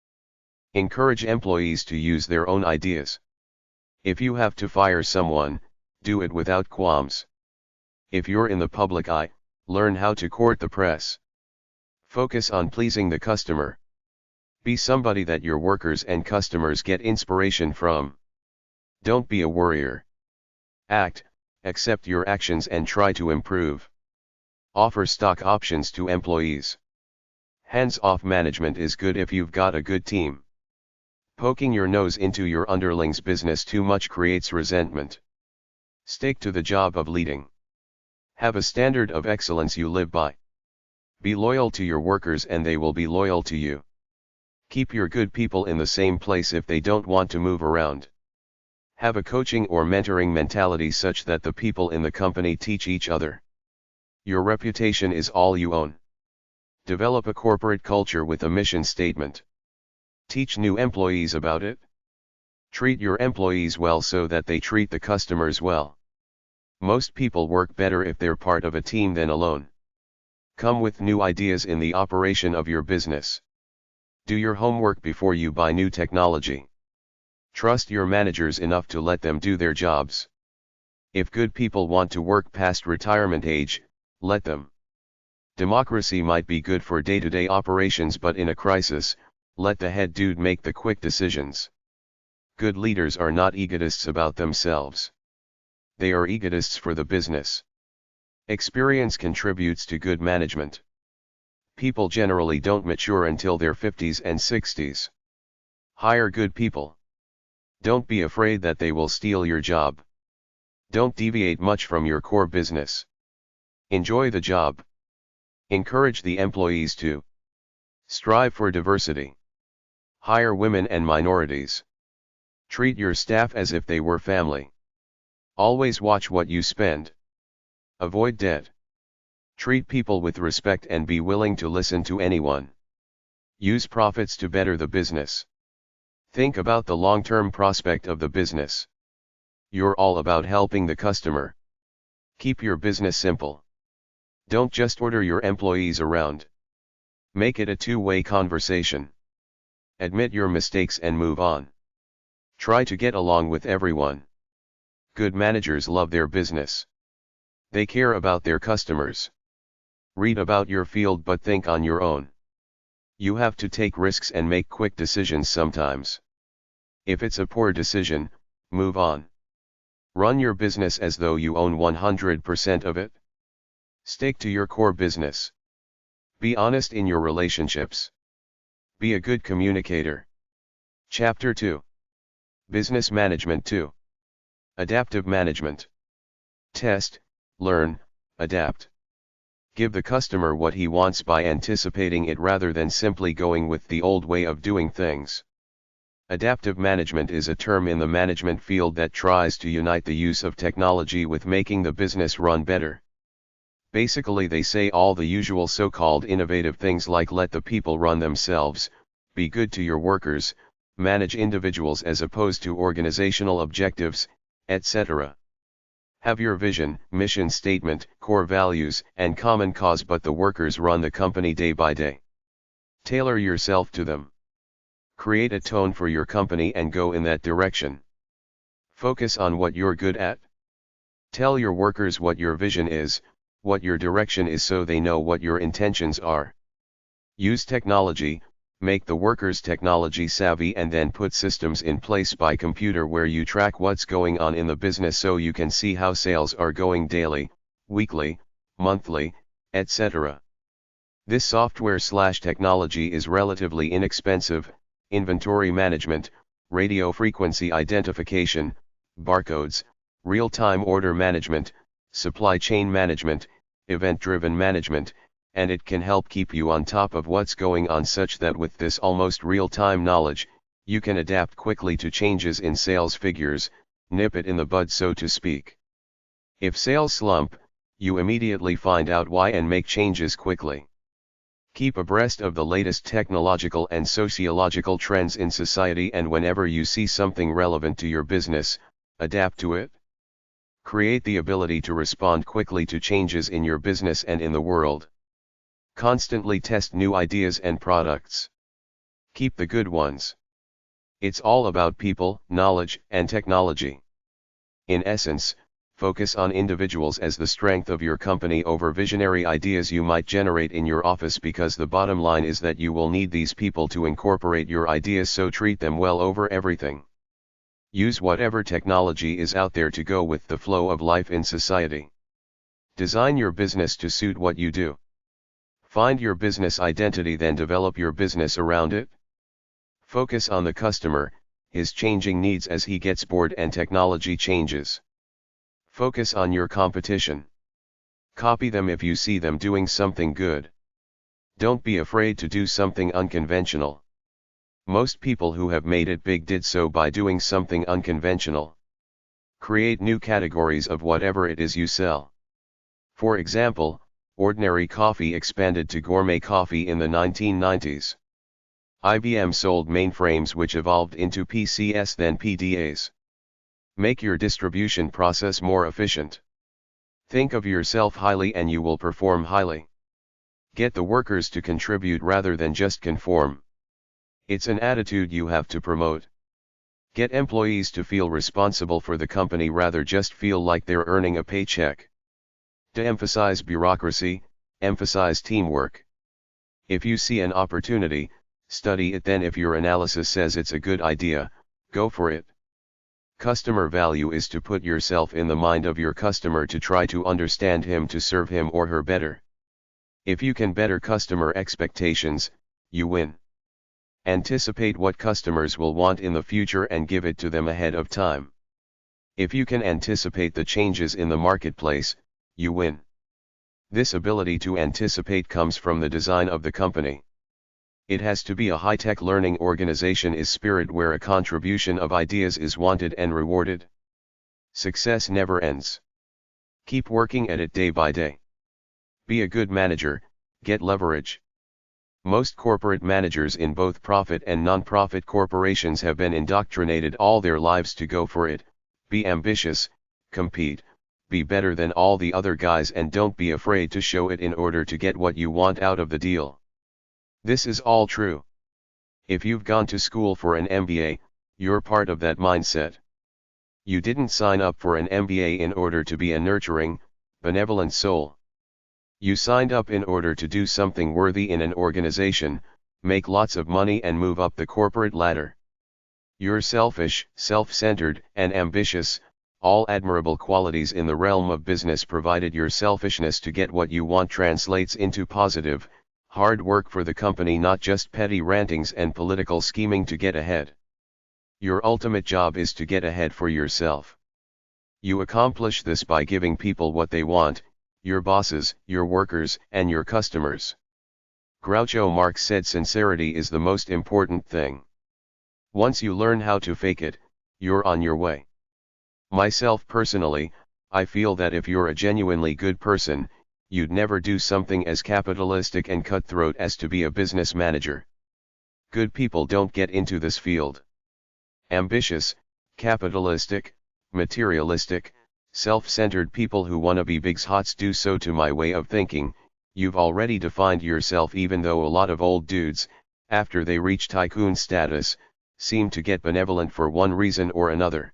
Speaker 1: Encourage employees to use their own ideas. If you have to fire someone, do it without qualms. If you're in the public eye, learn how to court the press. Focus on pleasing the customer. Be somebody that your workers and customers get inspiration from. Don't be a worrier. Act, accept your actions and try to improve. Offer stock options to employees. Hands-off management is good if you've got a good team. Poking your nose into your underling's business too much creates resentment. Stick to the job of leading. Have a standard of excellence you live by. Be loyal to your workers and they will be loyal to you. Keep your good people in the same place if they don't want to move around. Have a coaching or mentoring mentality such that the people in the company teach each other. Your reputation is all you own. Develop a corporate culture with a mission statement. Teach new employees about it. Treat your employees well so that they treat the customers well. Most people work better if they're part of a team than alone. Come with new ideas in the operation of your business. Do your homework before you buy new technology. Trust your managers enough to let them do their jobs. If good people want to work past retirement age, let them. Democracy might be good for day-to-day operations, but in a crisis, let the head dude make the quick decisions. Good leaders are not egotists about themselves. They are egotists for the business. Experience contributes to good management. People generally don't mature until their 50s and 60s. Hire good people. Don't be afraid that they will steal your job. Don't deviate much from your core business. Enjoy the job. Encourage the employees to strive for diversity. Hire women and minorities. Treat your staff as if they were family. Always watch what you spend. Avoid debt. Treat people with respect and be willing to listen to anyone. Use profits to better the business. Think about the long-term prospect of the business. You're all about helping the customer. Keep your business simple. Don't just order your employees around. Make it a two-way conversation. Admit your mistakes and move on. Try to get along with everyone. Good managers love their business. They care about their customers. Read about your field but think on your own. You have to take risks and make quick decisions sometimes. If it's a poor decision, move on. Run your business as though you own 100% of it. Stick to your core business. Be honest in your relationships. Be a good communicator. Chapter 2. Business Management 2. Adaptive Management. Test, learn, adapt. Give the customer what he wants by anticipating it rather than simply going with the old way of doing things. Adaptive management is a term in the management field that tries to unite the use of technology with making the business run better. Basically, they say all the usual so-called innovative things like let the people run themselves, be good to your workers, manage individuals as opposed to organizational objectives, etc. Have your vision, mission statement, core values, and common cause, but the workers run the company day by day. Tailor yourself to them. Create a tone for your company and go in that direction. Focus on what you're good at. Tell your workers what your vision is, what your direction is, so they know what your intentions are. Use technology, make the workers technology savvy, and then put systems in place by computer where you track what's going on in the business so you can see how sales are going daily, weekly, monthly, etc. This software/technology is relatively inexpensive: inventory management, radio frequency identification, barcodes, real-time order management, supply chain management, event-driven management, and it can help keep you on top of what's going on, such that with this almost real-time knowledge, you can adapt quickly to changes in sales figures, nip it in the bud, so to speak. If sales slump, you immediately find out why and make changes quickly. Keep abreast of the latest technological and sociological trends in society, and whenever you see something relevant to your business, adapt to it. Create the ability to respond quickly to changes in your business and in the world. Constantly test new ideas and products. Keep the good ones. It's all about people, knowledge, and technology. In essence, focus on individuals as the strength of your company over visionary ideas you might generate in your office, because the bottom line is that you will need these people to incorporate your ideas, so treat them well over everything. Use whatever technology is out there to go with the flow of life in society. Design your business to suit what you do. Find your business identity, then develop your business around it. Focus on the customer, his changing needs as he gets bored and technology changes. Focus on your competition. Copy them if you see them doing something good. Don't be afraid to do something unconventional. Most people who have made it big did so by doing something unconventional. Create new categories of whatever it is you sell. For example, ordinary coffee expanded to gourmet coffee in the 1990s. IBM sold mainframes, which evolved into PCs, then PDAs. Make your distribution process more efficient. Think of yourself highly and you will perform highly. Get the workers to contribute rather than just conform. It's an attitude you have to promote. Get employees to feel responsible for the company rather just feel like they're earning a paycheck. De-emphasize bureaucracy, emphasize teamwork. If you see an opportunity, study it, then if your analysis says it's a good idea, go for it. Customer value is to put yourself in the mind of your customer to try to understand him, to serve him or her better. If you can better customer expectations, you win. Anticipate what customers will want in the future and give it to them ahead of time. If you can anticipate the changes in the marketplace, you win. This ability to anticipate comes from the design of the company. It has to be a high-tech learning organization, is spirit where a contribution of ideas is wanted and rewarded. Success never ends. Keep working at it day by day. Be a good manager, get leverage. Most corporate managers in both profit and non-profit corporations have been indoctrinated all their lives to go for it, be ambitious, compete, be better than all the other guys, and don't be afraid to show it in order to get what you want out of the deal. This is all true. If you've gone to school for an MBA, you're part of that mindset. You didn't sign up for an MBA in order to be a nurturing, benevolent soul. You signed up in order to do something worthy in an organization, make lots of money and move up the corporate ladder. You're selfish, self-centered, and ambitious, all admirable qualities in the realm of business, provided your selfishness to get what you want translates into positive, hard work for the company, not just petty rantings and political scheming to get ahead. Your ultimate job is to get ahead for yourself. You accomplish this by giving people what they want, your bosses, your workers, and your customers. Groucho Marx said sincerity is the most important thing. Once you learn how to fake it, you're on your way. Myself personally, I feel that if you're a genuinely good person, you'd never do something as capitalistic and cutthroat as to be a business manager. Good people don't get into this field. Ambitious, capitalistic, materialistic, Self-centered people who wanna be big hots do so. To my way of thinking, you've already defined yourself, even though a lot of old dudes, after they reach tycoon status, seem to get benevolent for one reason or another.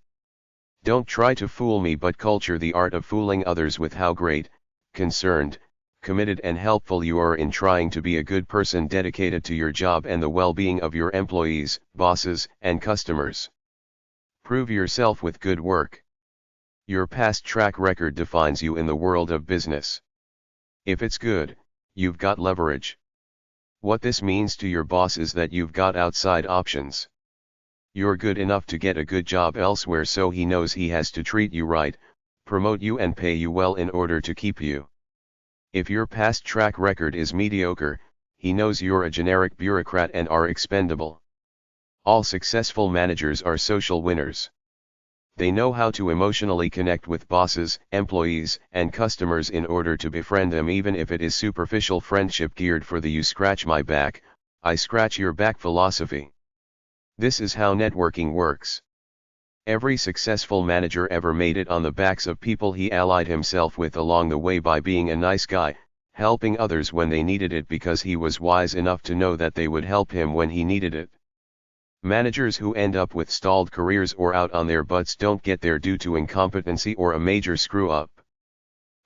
Speaker 1: Don't try to fool me, but culture the art of fooling others with how great, concerned, committed and helpful you are in trying to be a good person dedicated to your job and the well-being of your employees, bosses, and customers. Prove yourself with good work. Your past track record defines you in the world of business. If it's good, you've got leverage. What this means to your boss is that you've got outside options. You're good enough to get a good job elsewhere, so he knows he has to treat you right, promote you and pay you well in order to keep you. If your past track record is mediocre, he knows you're a generic bureaucrat and are expendable. All successful managers are social winners. They know how to emotionally connect with bosses, employees, and customers in order to befriend them, even if it is superficial friendship geared for the "you scratch my back, I scratch your back" philosophy. This is how networking works. Every successful manager ever made it on the backs of people he allied himself with along the way by being a nice guy, helping others when they needed it because he was wise enough to know that they would help him when he needed it. Managers who end up with stalled careers or out on their butts don't get there due to incompetency or a major screw-up.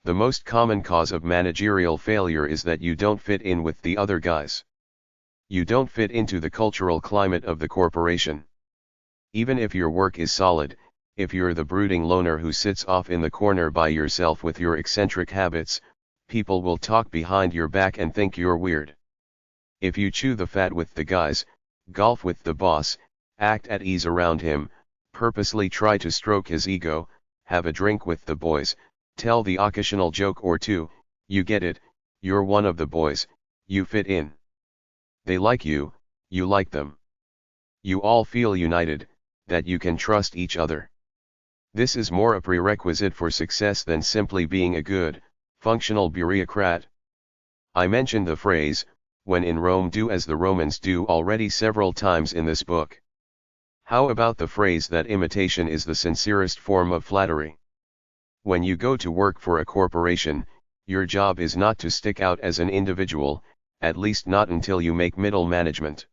Speaker 1: The most common cause of managerial failure is that you don't fit in with the other guys. You don't fit into the cultural climate of the corporation. Even if your work is solid, if you're the brooding loner who sits off in the corner by yourself with your eccentric habits, people will talk behind your back and think you're weird. If you chew the fat with the guys, golf with the boss, act at ease around him, purposely try to stroke his ego, have a drink with the boys, tell the occasional joke or two, you get it, you're one of the boys, you fit in. They like you, you like them. You all feel united, that you can trust each other. This is more a prerequisite for success than simply being a good, functional bureaucrat. I mentioned the phrase, "When in Rome do as the Romans do" already several times in this book. How about the phrase that imitation is the sincerest form of flattery? When you go to work for a corporation, your job is not to stick out as an individual, at least not until you make middle management.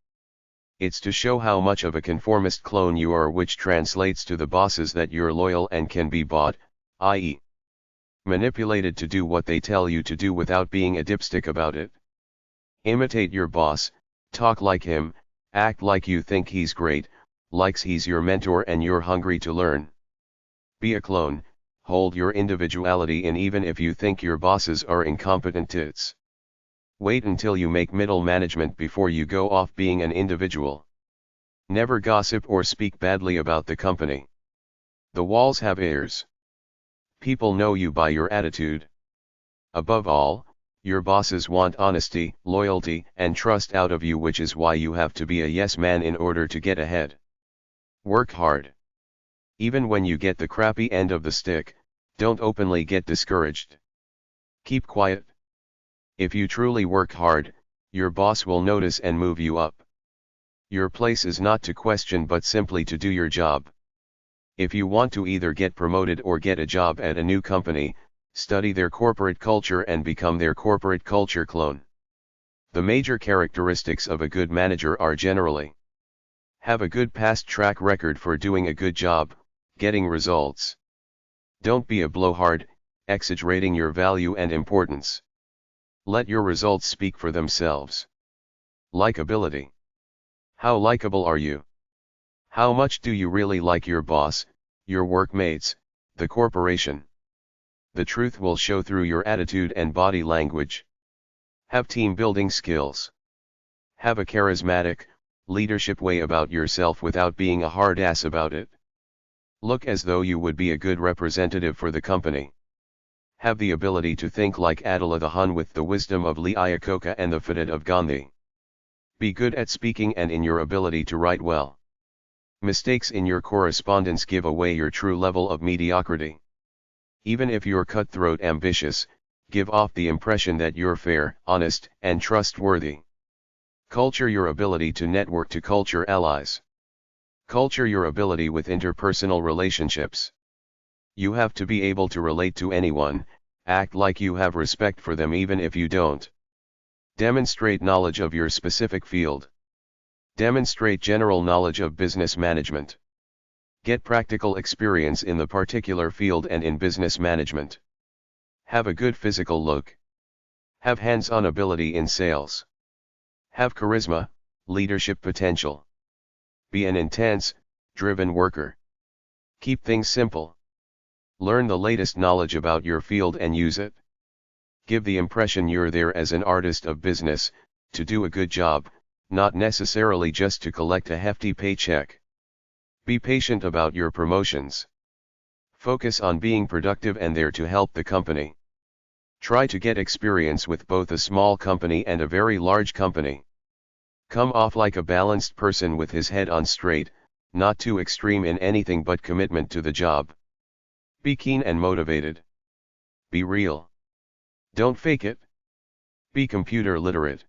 Speaker 1: It's to show how much of a conformist clone you are, which translates to the bosses that you're loyal and can be bought, i.e., manipulated to do what they tell you to do without being a dipstick about it. Imitate your boss, talk like him, act like you think he's great, like he's your mentor and you're hungry to learn. Be a clone, hold your individuality in even if you think your bosses are incompetent tits. Wait until you make middle management before you go off being an individual. Never gossip or speak badly about the company. The walls have ears. People know you by your attitude. Above all, your bosses want honesty, loyalty, and trust out of you, which is why you have to be a yes man in order to get ahead. Work hard. Even when you get the crappy end of the stick, don't openly get discouraged. Keep quiet. If you truly work hard, your boss will notice and move you up. Your place is not to question but simply to do your job. If you want to either get promoted or get a job at a new company, study their corporate culture and become their corporate culture clone. The major characteristics of a good manager are generally: have a good past track record for doing a good job, getting results. Don't be a blowhard, exaggerating your value and importance. Let your results speak for themselves. Likability. How likable are you? How much do you really like your boss, your workmates, the corporation? The truth will show through your attitude and body language. Have team building skills. Have a charismatic, leadership way about yourself without being a hard ass about it. Look as though you would be a good representative for the company. Have the ability to think like Attila the Hun with the wisdom of Lee Iacocca and the fidet of Gandhi. Be good at speaking and in your ability to write well. Mistakes in your correspondence give away your true level of mediocrity. Even if you're cutthroat ambitious, give off the impression that you're fair, honest, and trustworthy. Culture your ability to network to culture allies. Culture your ability with interpersonal relationships. You have to be able to relate to anyone, act like you have respect for them even if you don't. Demonstrate knowledge of your specific field. Demonstrate general knowledge of business management. Get practical experience in the particular field and in business management. Have a good physical look. Have hands-on ability in sales. Have charisma, leadership potential. Be an intense, driven worker. Keep things simple. Learn the latest knowledge about your field and use it. Give the impression you're there as an artist of business, to do a good job, not necessarily just to collect a hefty paycheck. Be patient about your promotions. Focus on being productive and there to help the company. Try to get experience with both a small company and a very large company. Come off like a balanced person with his head on straight, not too extreme in anything but commitment to the job. Be keen and motivated. Be real. Don't fake it. Be computer literate.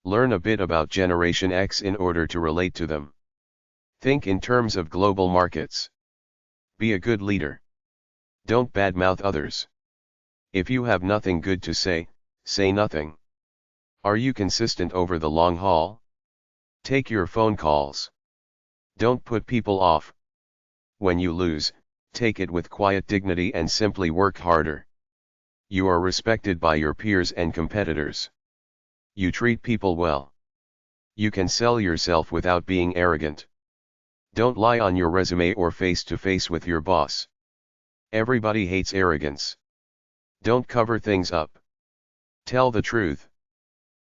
Speaker 1: Learn a bit about Generation X in order to relate to them. Think in terms of global markets. Be a good leader. Don't badmouth others. If you have nothing good to say, say nothing. Are you consistent over the long haul? Take your phone calls. Don't put people off. When you lose, take it with quiet dignity and simply work harder. You are respected by your peers and competitors. You treat people well. You can sell yourself without being arrogant. Don't lie on your resume or face to face with your boss. Everybody hates arrogance. Don't cover things up. Tell the truth.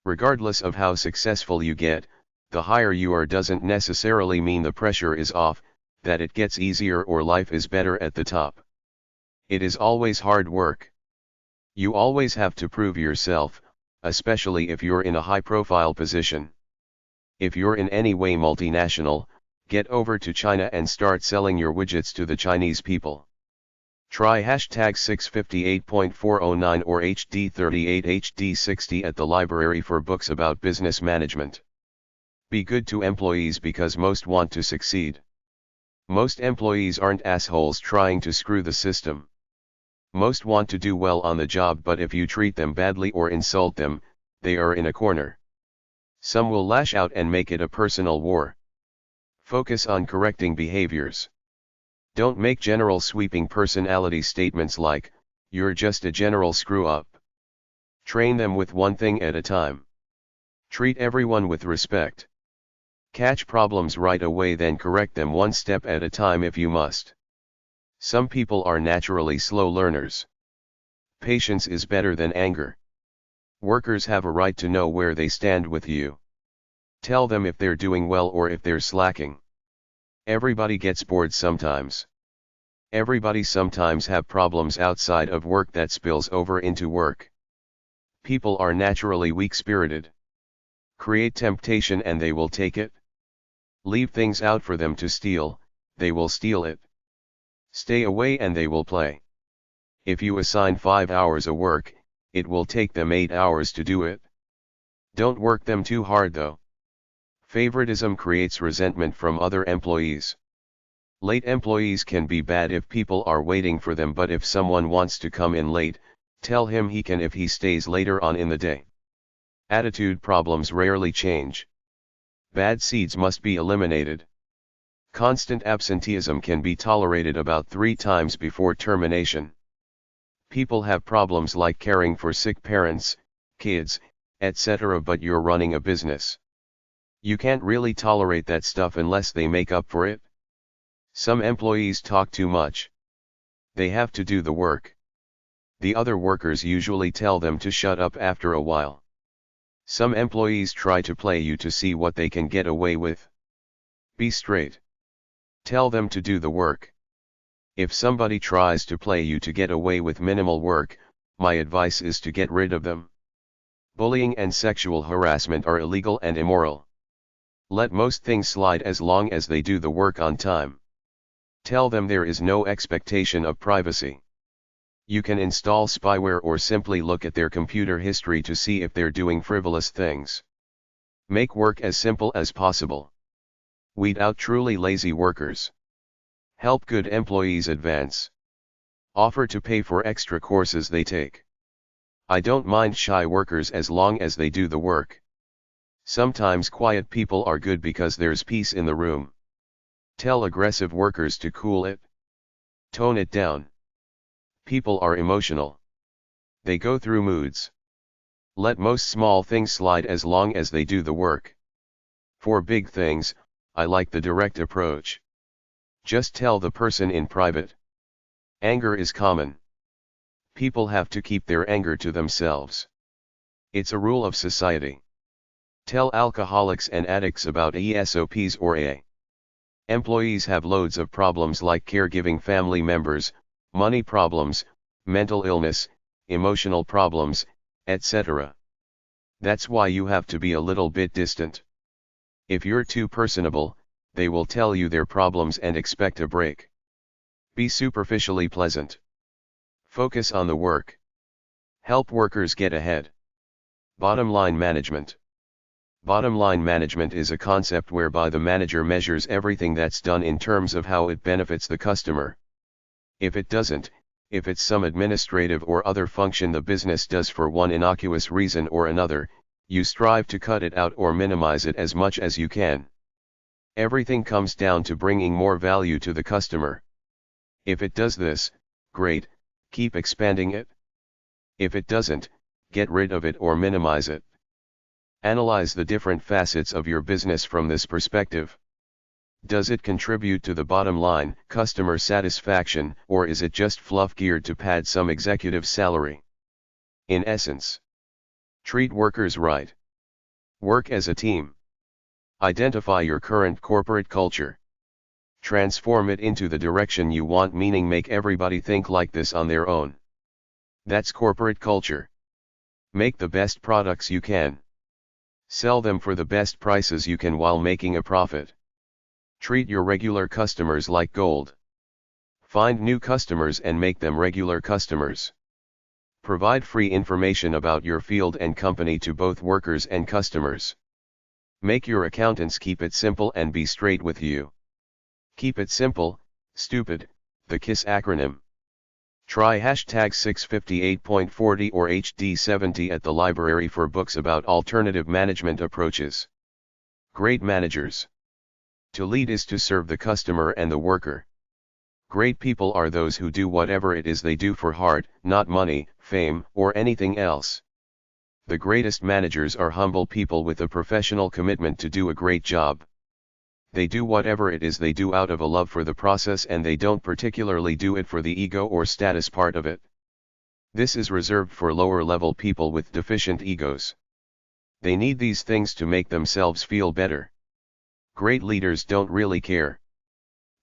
Speaker 1: Regardless of how successful you get, the higher you are doesn't necessarily mean the pressure is off, that it gets easier or life is better at the top. It is always hard work. You always have to prove yourself, especially if you're in a high-profile position. If you're in any way multinational, get over to China and start selling your widgets to the Chinese people. Try hashtag 658.409 or HD38HD60 at the library for books about business management. Be good to employees because most want to succeed. Most employees aren't assholes trying to screw the system. Most want to do well on the job, but if you treat them badly or insult them, they are in a corner. Some will lash out and make it a personal war. Focus on correcting behaviors. Don't make general sweeping personality statements like, "You're just a general screw-up." Train them with one thing at a time. Treat everyone with respect. Catch problems right away, then correct them one step at a time if you must. Some people are naturally slow learners. Patience is better than anger. Workers have a right to know where they stand with you. Tell them if they're doing well or if they're slacking. Everybody gets bored sometimes. Everybody sometimes have problems outside of work that spills over into work. People are naturally weak-spirited. Create temptation and they will take it. Leave things out for them to steal, they will steal it. Stay away and they will play. If you assign 5 hours of work, it will take them 8 hours to do it. Don't work them too hard though. Favoritism creates resentment from other employees. Late employees can be bad if people are waiting for them, but if someone wants to come in late, tell him he can if he stays later on in the day. Attitude problems rarely change. Bad seeds must be eliminated. Constant absenteeism can be tolerated about 3 times before termination. People have problems like caring for sick parents, kids, etc., but you're running a business. You can't really tolerate that stuff unless they make up for it. Some employees talk too much. They have to do the work. The other workers usually tell them to shut up after a while. Some employees try to play you to see what they can get away with. Be straight. Tell them to do the work. If somebody tries to play you to get away with minimal work, my advice is to get rid of them. Bullying and sexual harassment are illegal and immoral. Let most things slide as long as they do the work on time. Tell them there is no expectation of privacy. You can install spyware or simply look at their computer history to see if they're doing frivolous things. Make work as simple as possible. Weed out truly lazy workers. Help good employees advance. Offer to pay for extra courses they take. I don't mind shy workers as long as they do the work. Sometimes quiet people are good because there's peace in the room. Tell aggressive workers to cool it. Tone it down. People are emotional. They go through moods. Let most small things slide as long as they do the work. For big things, I like the direct approach. Just tell the person in private. Anger is common. People have to keep their anger to themselves. It's a rule of society. Tell alcoholics and addicts about ESOPs or AA. Employees have loads of problems like caregiving family members, money problems, mental illness, emotional problems, etc. That's why you have to be a little bit distant. If you're too personable, they will tell you their problems and expect a break. Be superficially pleasant. Focus on the work. Help workers get ahead. Bottom line management. Bottom line management is a concept whereby the manager measures everything that's done in terms of how it benefits the customer. If it doesn't, if it's some administrative or other function the business does for one innocuous reason or another, you strive to cut it out or minimize it as much as you can. Everything comes down to bringing more value to the customer. If it does this, great, keep expanding it. If it doesn't, get rid of it or minimize it. Analyze the different facets of your business from this perspective. Does it contribute to the bottom line, customer satisfaction, or is it just fluff geared to pad some executive's salary? In essence, treat workers right. Work as a team. Identify your current corporate culture. Transform it into the direction you want, meaning make everybody think like this on their own. That's corporate culture. Make the best products you can. Sell them for the best prices you can while making a profit. Treat your regular customers like gold. Find new customers and make them regular customers. Provide free information about your field and company to both workers and customers. Make your accountants keep it simple and be straight with you. Keep it simple, stupid, the KISS acronym. Try hashtag 658.40 or HD70 at the library for books about alternative management approaches. Great managers. To lead is to serve the customer and the worker. Great people are those who do whatever it is they do for heart, not money, fame, or anything else. The greatest managers are humble people with a professional commitment to do a great job. They do whatever it is they do out of a love for the process, and they don't particularly do it for the ego or status part of it. This is reserved for lower level people with deficient egos. They need these things to make themselves feel better. Great leaders don't really care.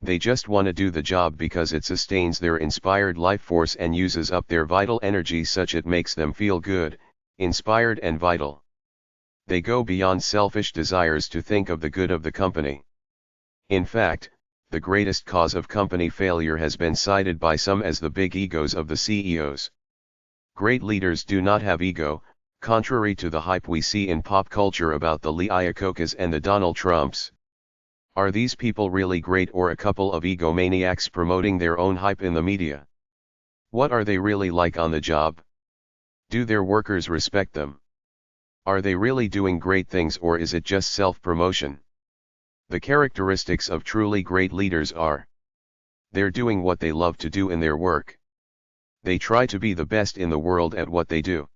Speaker 1: They just want to do the job because it sustains their inspired life force and uses up their vital energy such it makes them feel good, inspired and vital. They go beyond selfish desires to think of the good of the company. In fact, the greatest cause of company failure has been cited by some as the big egos of the CEOs. Great leaders do not have ego, contrary to the hype we see in pop culture about the Lee Iacocca's and the Donald Trumps. Are these people really great, or a couple of egomaniacs promoting their own hype in the media? What are they really like on the job? Do their workers respect them? Are they really doing great things, or is it just self-promotion? The characteristics of truly great leaders are: they're doing what they love to do in their work. They try to be the best in the world at what they do.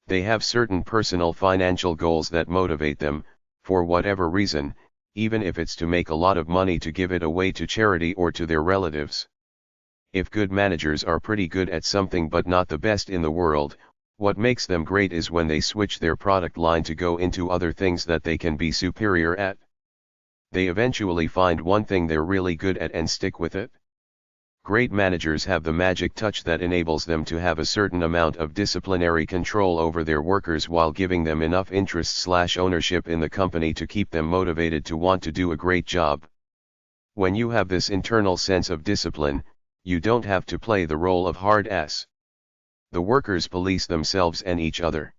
Speaker 1: They have certain personal financial goals that motivate them, for whatever reason, even if it's to make a lot of money to give it away to charity or to their relatives. If good managers are pretty good at something but not the best in the world, what makes them great is when they switch their product line to go into other things that they can be superior at. They eventually find one thing they're really good at and stick with it. Great managers have the magic touch that enables them to have a certain amount of disciplinary control over their workers while giving them enough interest/ownership in the company to keep them motivated to want to do a great job. When you have this internal sense of discipline, you don't have to play the role of hard ass. The workers police themselves and each other.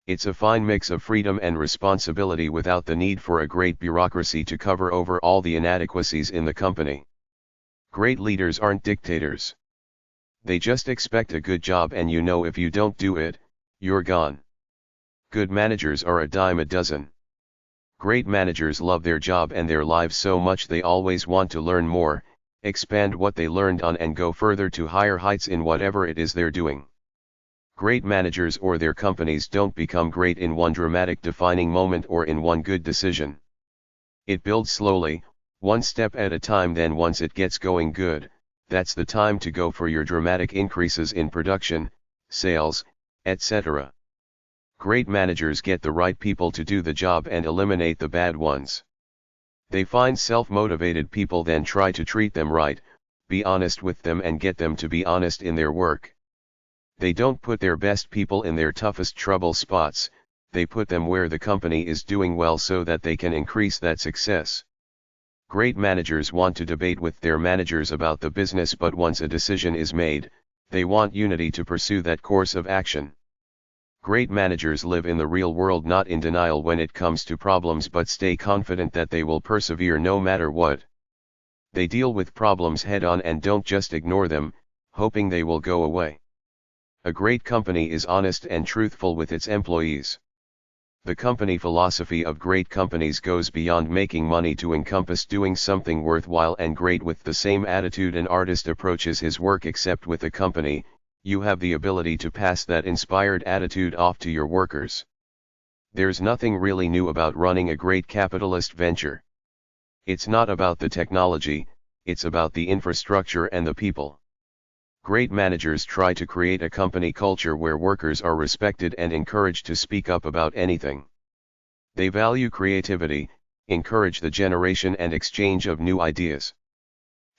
Speaker 1: It's a fine mix of freedom and responsibility without the need for a great bureaucracy to cover over all the inadequacies in the company. Great leaders aren't dictators. They just expect a good job, and you know if you don't do it, you're gone. Good managers are a dime a dozen. Great managers love their job and their lives so much they always want to learn more, expand what they learned on, and go further to higher heights in whatever it is they're doing. Great managers or their companies don't become great in one dramatic defining moment or in one good decision. It builds slowly, one step at a time. Then once it gets going good, that's the time to go for your dramatic increases in production, sales, etc. Great managers get the right people to do the job and eliminate the bad ones. They find self-motivated people, then try to treat them right, be honest with them, and get them to be honest in their work. They don't put their best people in their toughest trouble spots, they put them where the company is doing well so that they can increase that success. Great managers want to debate with their managers about the business, but once a decision is made, they want unity to pursue that course of action. Great managers live in the real world, not in denial when it comes to problems, but stay confident that they will persevere no matter what. They deal with problems head on and don't just ignore them, hoping they will go away. A great company is honest and truthful with its employees. The company philosophy of great companies goes beyond making money to encompass doing something worthwhile and great. With the same attitude an artist approaches his work, except with a company, you have the ability to pass that inspired attitude off to your workers. There's nothing really new about running a great capitalist venture. It's not about the technology, it's about the infrastructure and the people. Great managers try to create a company culture where workers are respected and encouraged to speak up about anything. They value creativity, encourage the generation and exchange of new ideas.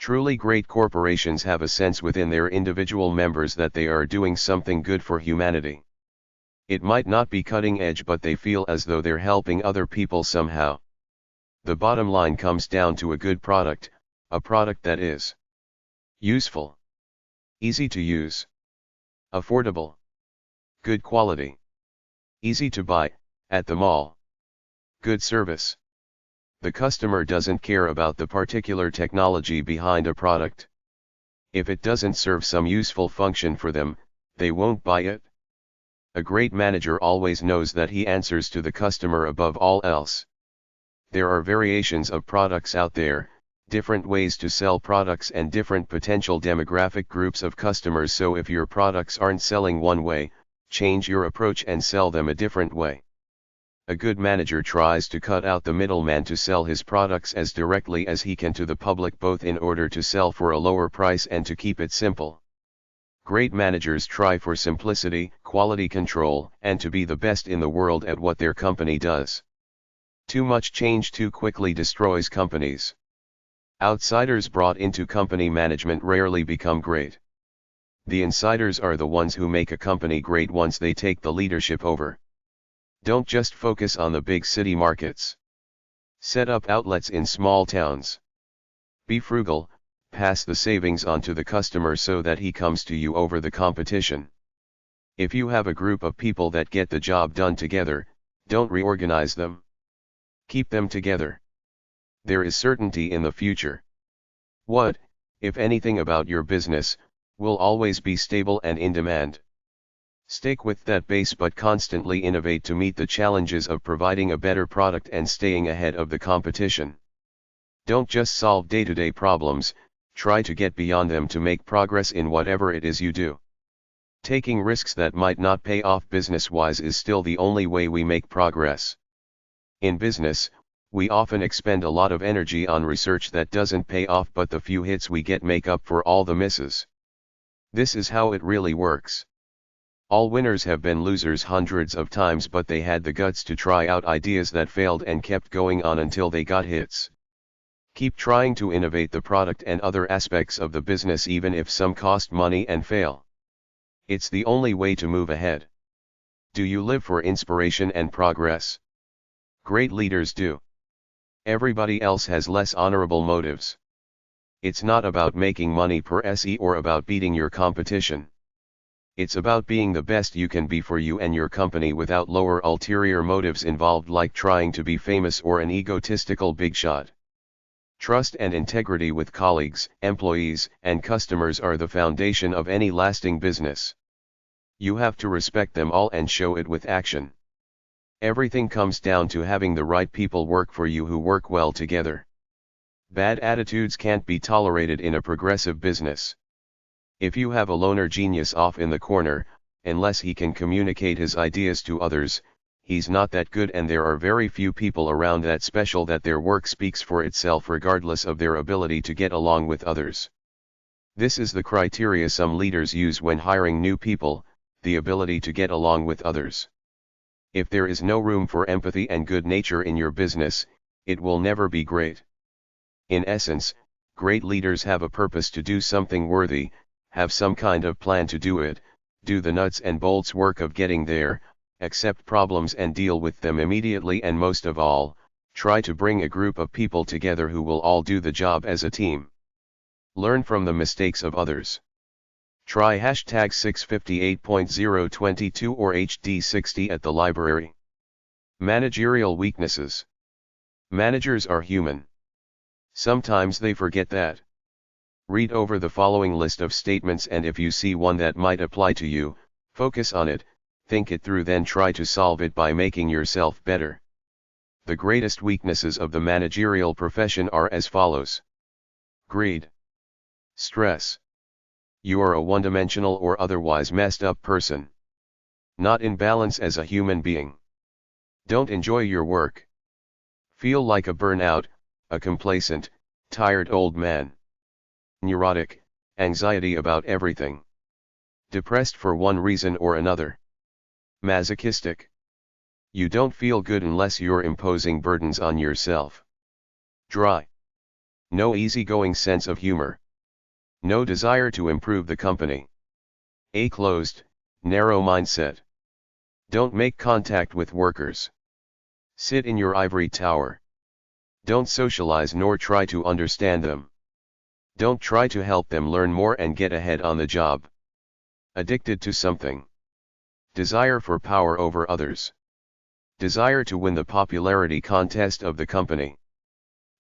Speaker 1: Truly great corporations have a sense within their individual members that they are doing something good for humanity. It might not be cutting edge, but they feel as though they're helping other people somehow. The bottom line comes down to a good product, a product that is useful, easy to use, affordable, good quality, easy to buy, at the mall, good service. The customer doesn't care about the particular technology behind a product. If it doesn't serve some useful function for them, they won't buy it. A great manager always knows that he answers to the customer above all else. There are variations of products out there, different ways to sell products and different potential demographic groups of customers, so if your products aren't selling one way, change your approach and sell them a different way. A good manager tries to cut out the middleman to sell his products as directly as he can to the public, both in order to sell for a lower price and to keep it simple. Great managers try for simplicity, quality control, and to be the best in the world at what their company does. Too much change too quickly destroys companies. Outsiders brought into company management rarely become great. The insiders are the ones who make a company great once they take the leadership over. Don't just focus on the big city markets. Set up outlets in small towns. Be frugal, pass the savings on to the customer so that he comes to you over the competition. If you have a group of people that get the job done together, don't reorganize them. Keep them together. There is certainty in the future. What, if anything about your business, will always be stable and in demand. Stick with that base, but constantly innovate to meet the challenges of providing a better product and staying ahead of the competition. Don't just solve day-to-day problems, try to get beyond them to make progress in whatever it is you do. Taking risks that might not pay off business-wise is still the only way we make progress. In business, we often expend a lot of energy on research that doesn't pay off, but the few hits we get make up for all the misses. This is how it really works. All winners have been losers hundreds of times, but they had the guts to try out ideas that failed and kept going on until they got hits. Keep trying to innovate the product and other aspects of the business, even if some cost money and fail. It's the only way to move ahead. Do you live for inspiration and progress? Great leaders do. Everybody else has less honorable motives. It's not about making money per SE or about beating your competition. It's about being the best you can be for you and your company without lower ulterior motives involved, like trying to be famous or an egotistical big shot. Trust and integrity with colleagues, employees, and customers are the foundation of any lasting business. You have to respect them all and show it with action. Everything comes down to having the right people work for you who work well together. Bad attitudes can't be tolerated in a progressive business. If you have a loner genius off in the corner, unless he can communicate his ideas to others, he's not that good, and there are very few people around that special that their work speaks for itself regardless of their ability to get along with others. This is the criteria some leaders use when hiring new people, the ability to get along with others. If there is no room for empathy and good nature in your business, it will never be great. In essence, great leaders have a purpose to do something worthy, have some kind of plan to do it, do the nuts and bolts work of getting there, accept problems and deal with them immediately, and most of all, try to bring a group of people together who will all do the job as a team. Learn from the mistakes of others. Try hashtag 658.022 or HD60 at the library. Managerial weaknesses. Managers are human. Sometimes they forget that. Read over the following list of statements, and if you see one that might apply to you, focus on it, think it through, then try to solve it by making yourself better. The greatest weaknesses of the managerial profession are as follows. Greed. Stress. You are a one-dimensional or otherwise messed up person. Not in balance as a human being. Don't enjoy your work. Feel like a burnout, a complacent, tired old man. Neurotic, anxiety about everything. Depressed for one reason or another. Masochistic. You don't feel good unless you're imposing burdens on yourself. Dry. No easygoing sense of humor. No desire to improve the company. A closed, narrow mindset. Don't make contact with workers. Sit in your ivory tower. Don't socialize nor try to understand them. Don't try to help them learn more and get ahead on the job. Addicted to something. Desire for power over others. Desire to win the popularity contest of the company.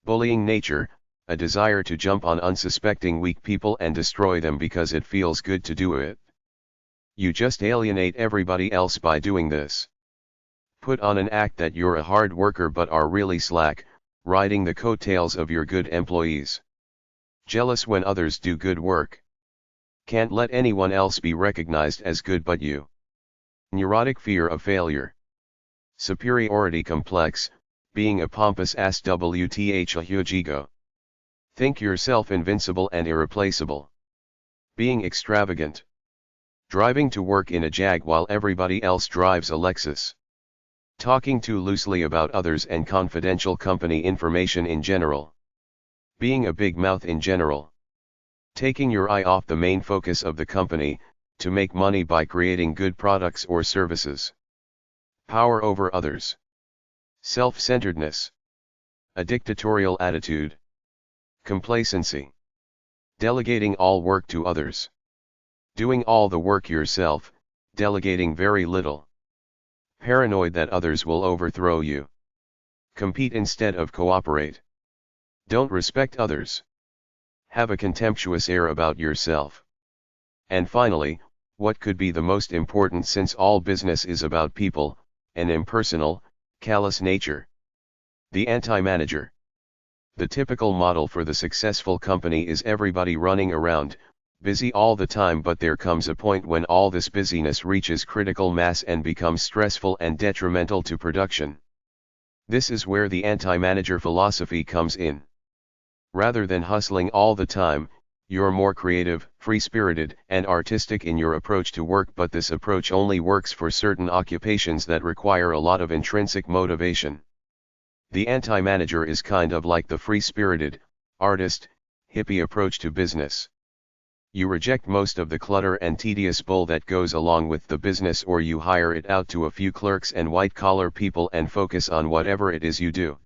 Speaker 1: Bullying nature, a desire to jump on unsuspecting weak people and destroy them because it feels good to do it. You just alienate everybody else by doing this. Put on an act that you're a hard worker but are really slack, riding the coattails of your good employees. Jealous when others do good work. Can't let anyone else be recognized as good but you. Neurotic fear of failure. Superiority complex, being a pompous ass wth a huge ego. Think yourself invincible and irreplaceable. Being extravagant. Driving to work in a Jag while everybody else drives a Lexus. Talking too loosely about others and confidential company information in general. Being a big mouth in general. Taking your eye off the main focus of the company, to make money by creating good products or services. Power over others. Self-centeredness. A dictatorial attitude. Complacency. Delegating all work to others. Doing all the work yourself, delegating very little. Paranoid that others will overthrow you. Compete instead of cooperate. Don't respect others. Have a contemptuous air about yourself. And finally, what could be the most important, since all business is about people, an impersonal, callous nature. The anti-manager. The typical model for the successful company is everybody running around, busy all the time, but there comes a point when all this busyness reaches critical mass and becomes stressful and detrimental to production. This is where the anti-manager philosophy comes in. Rather than hustling all the time, you're more creative, free-spirited, and artistic in your approach to work, but this approach only works for certain occupations that require a lot of intrinsic motivation. The anti-manager is kind of like the free-spirited, artist, hippie approach to business. You reject most of the clutter and tedious bull that goes along with the business, or you hire it out to a few clerks and white-collar people and focus on whatever it is you do.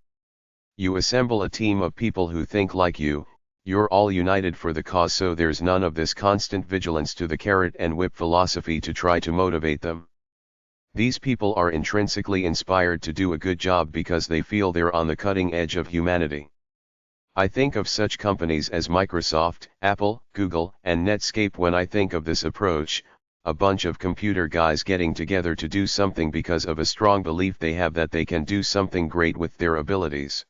Speaker 1: You assemble a team of people who think like you, you're all united for the cause, so there's none of this constant vigilance to the carrot and whip philosophy to try to motivate them. These people are intrinsically inspired to do a good job because they feel they're on the cutting edge of humanity. I think of such companies as Microsoft, Apple, Google, and Netscape when I think of this approach, a bunch of computer guys getting together to do something because of a strong belief they have that they can do something great with their abilities.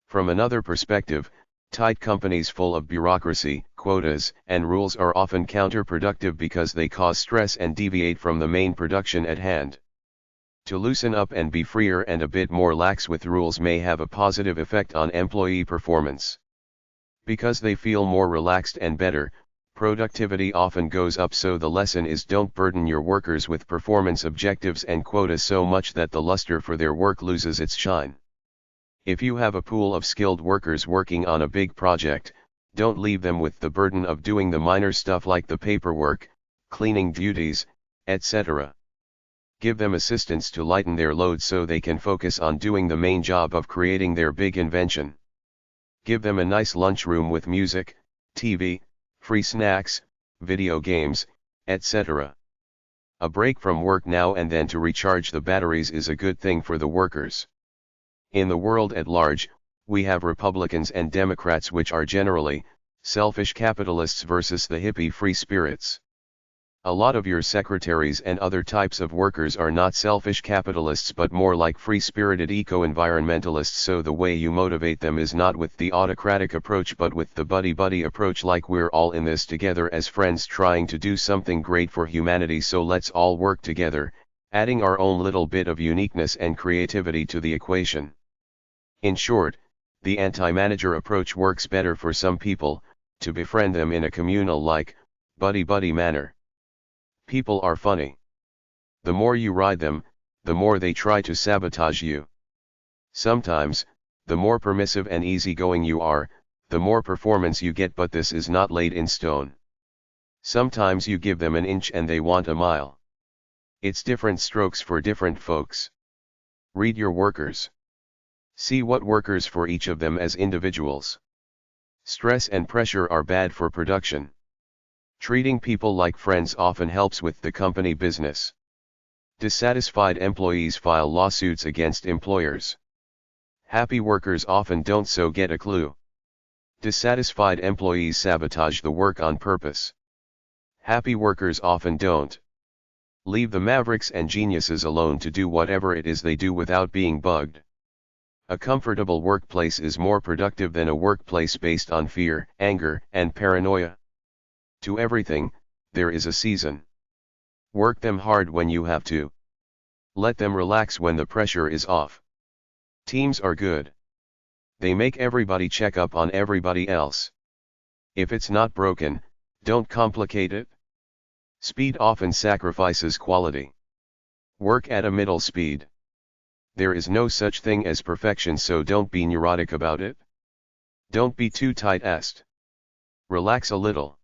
Speaker 1: From another perspective, tight companies full of bureaucracy, quotas, and rules are often counterproductive because they cause stress and deviate from the main production at hand. To loosen up and be freer and a bit more lax with rules may have a positive effect on employee performance. Because they feel more relaxed and better, productivity often goes up. So the lesson is, don't burden your workers with performance objectives and quotas so much that the luster for their work loses its shine. If you have a pool of skilled workers working on a big project, don't leave them with the burden of doing the minor stuff like the paperwork, cleaning duties, etc. Give them assistance to lighten their load so they can focus on doing the main job of creating their big invention. Give them a nice lunchroom with music, TV, free snacks, video games, etc. A break from work now and then to recharge the batteries is a good thing for the workers. In the world at large, we have Republicans and Democrats, which are generally selfish capitalists versus the hippie free spirits. A lot of your secretaries and other types of workers are not selfish capitalists but more like free-spirited eco-environmentalists, so the way you motivate them is not with the autocratic approach but with the buddy-buddy approach, like we're all in this together as friends trying to do something great for humanity, so let's all work together, adding our own little bit of uniqueness and creativity to the equation. In short, the anti-manager approach works better for some people, to befriend them in a communal-like, buddy-buddy manner. People are funny. The more you ride them, the more they try to sabotage you. Sometimes, the more permissive and easygoing you are, the more performance you get, but this is not laid in stone. Sometimes you give them an inch and they want a mile. It's different strokes for different folks. Read your workers. See what workers for each of them as individuals. Stress and pressure are bad for production. Treating people like friends often helps with the company business. Dissatisfied employees file lawsuits against employers. Happy workers often don't, so get a clue. Dissatisfied employees sabotage the work on purpose. Happy workers often don't. Leave the mavericks and geniuses alone to do whatever it is they do without being bugged. A comfortable workplace is more productive than a workplace based on fear, anger, and paranoia. To everything, there is a season. Work them hard when you have to. Let them relax when the pressure is off. Teams are good. They make everybody check up on everybody else. If it's not broken, don't complicate it. Speed often sacrifices quality. Work at a middle speed. There is no such thing as perfection, so don't be neurotic about it. Don't be too tight-assed. Relax a little.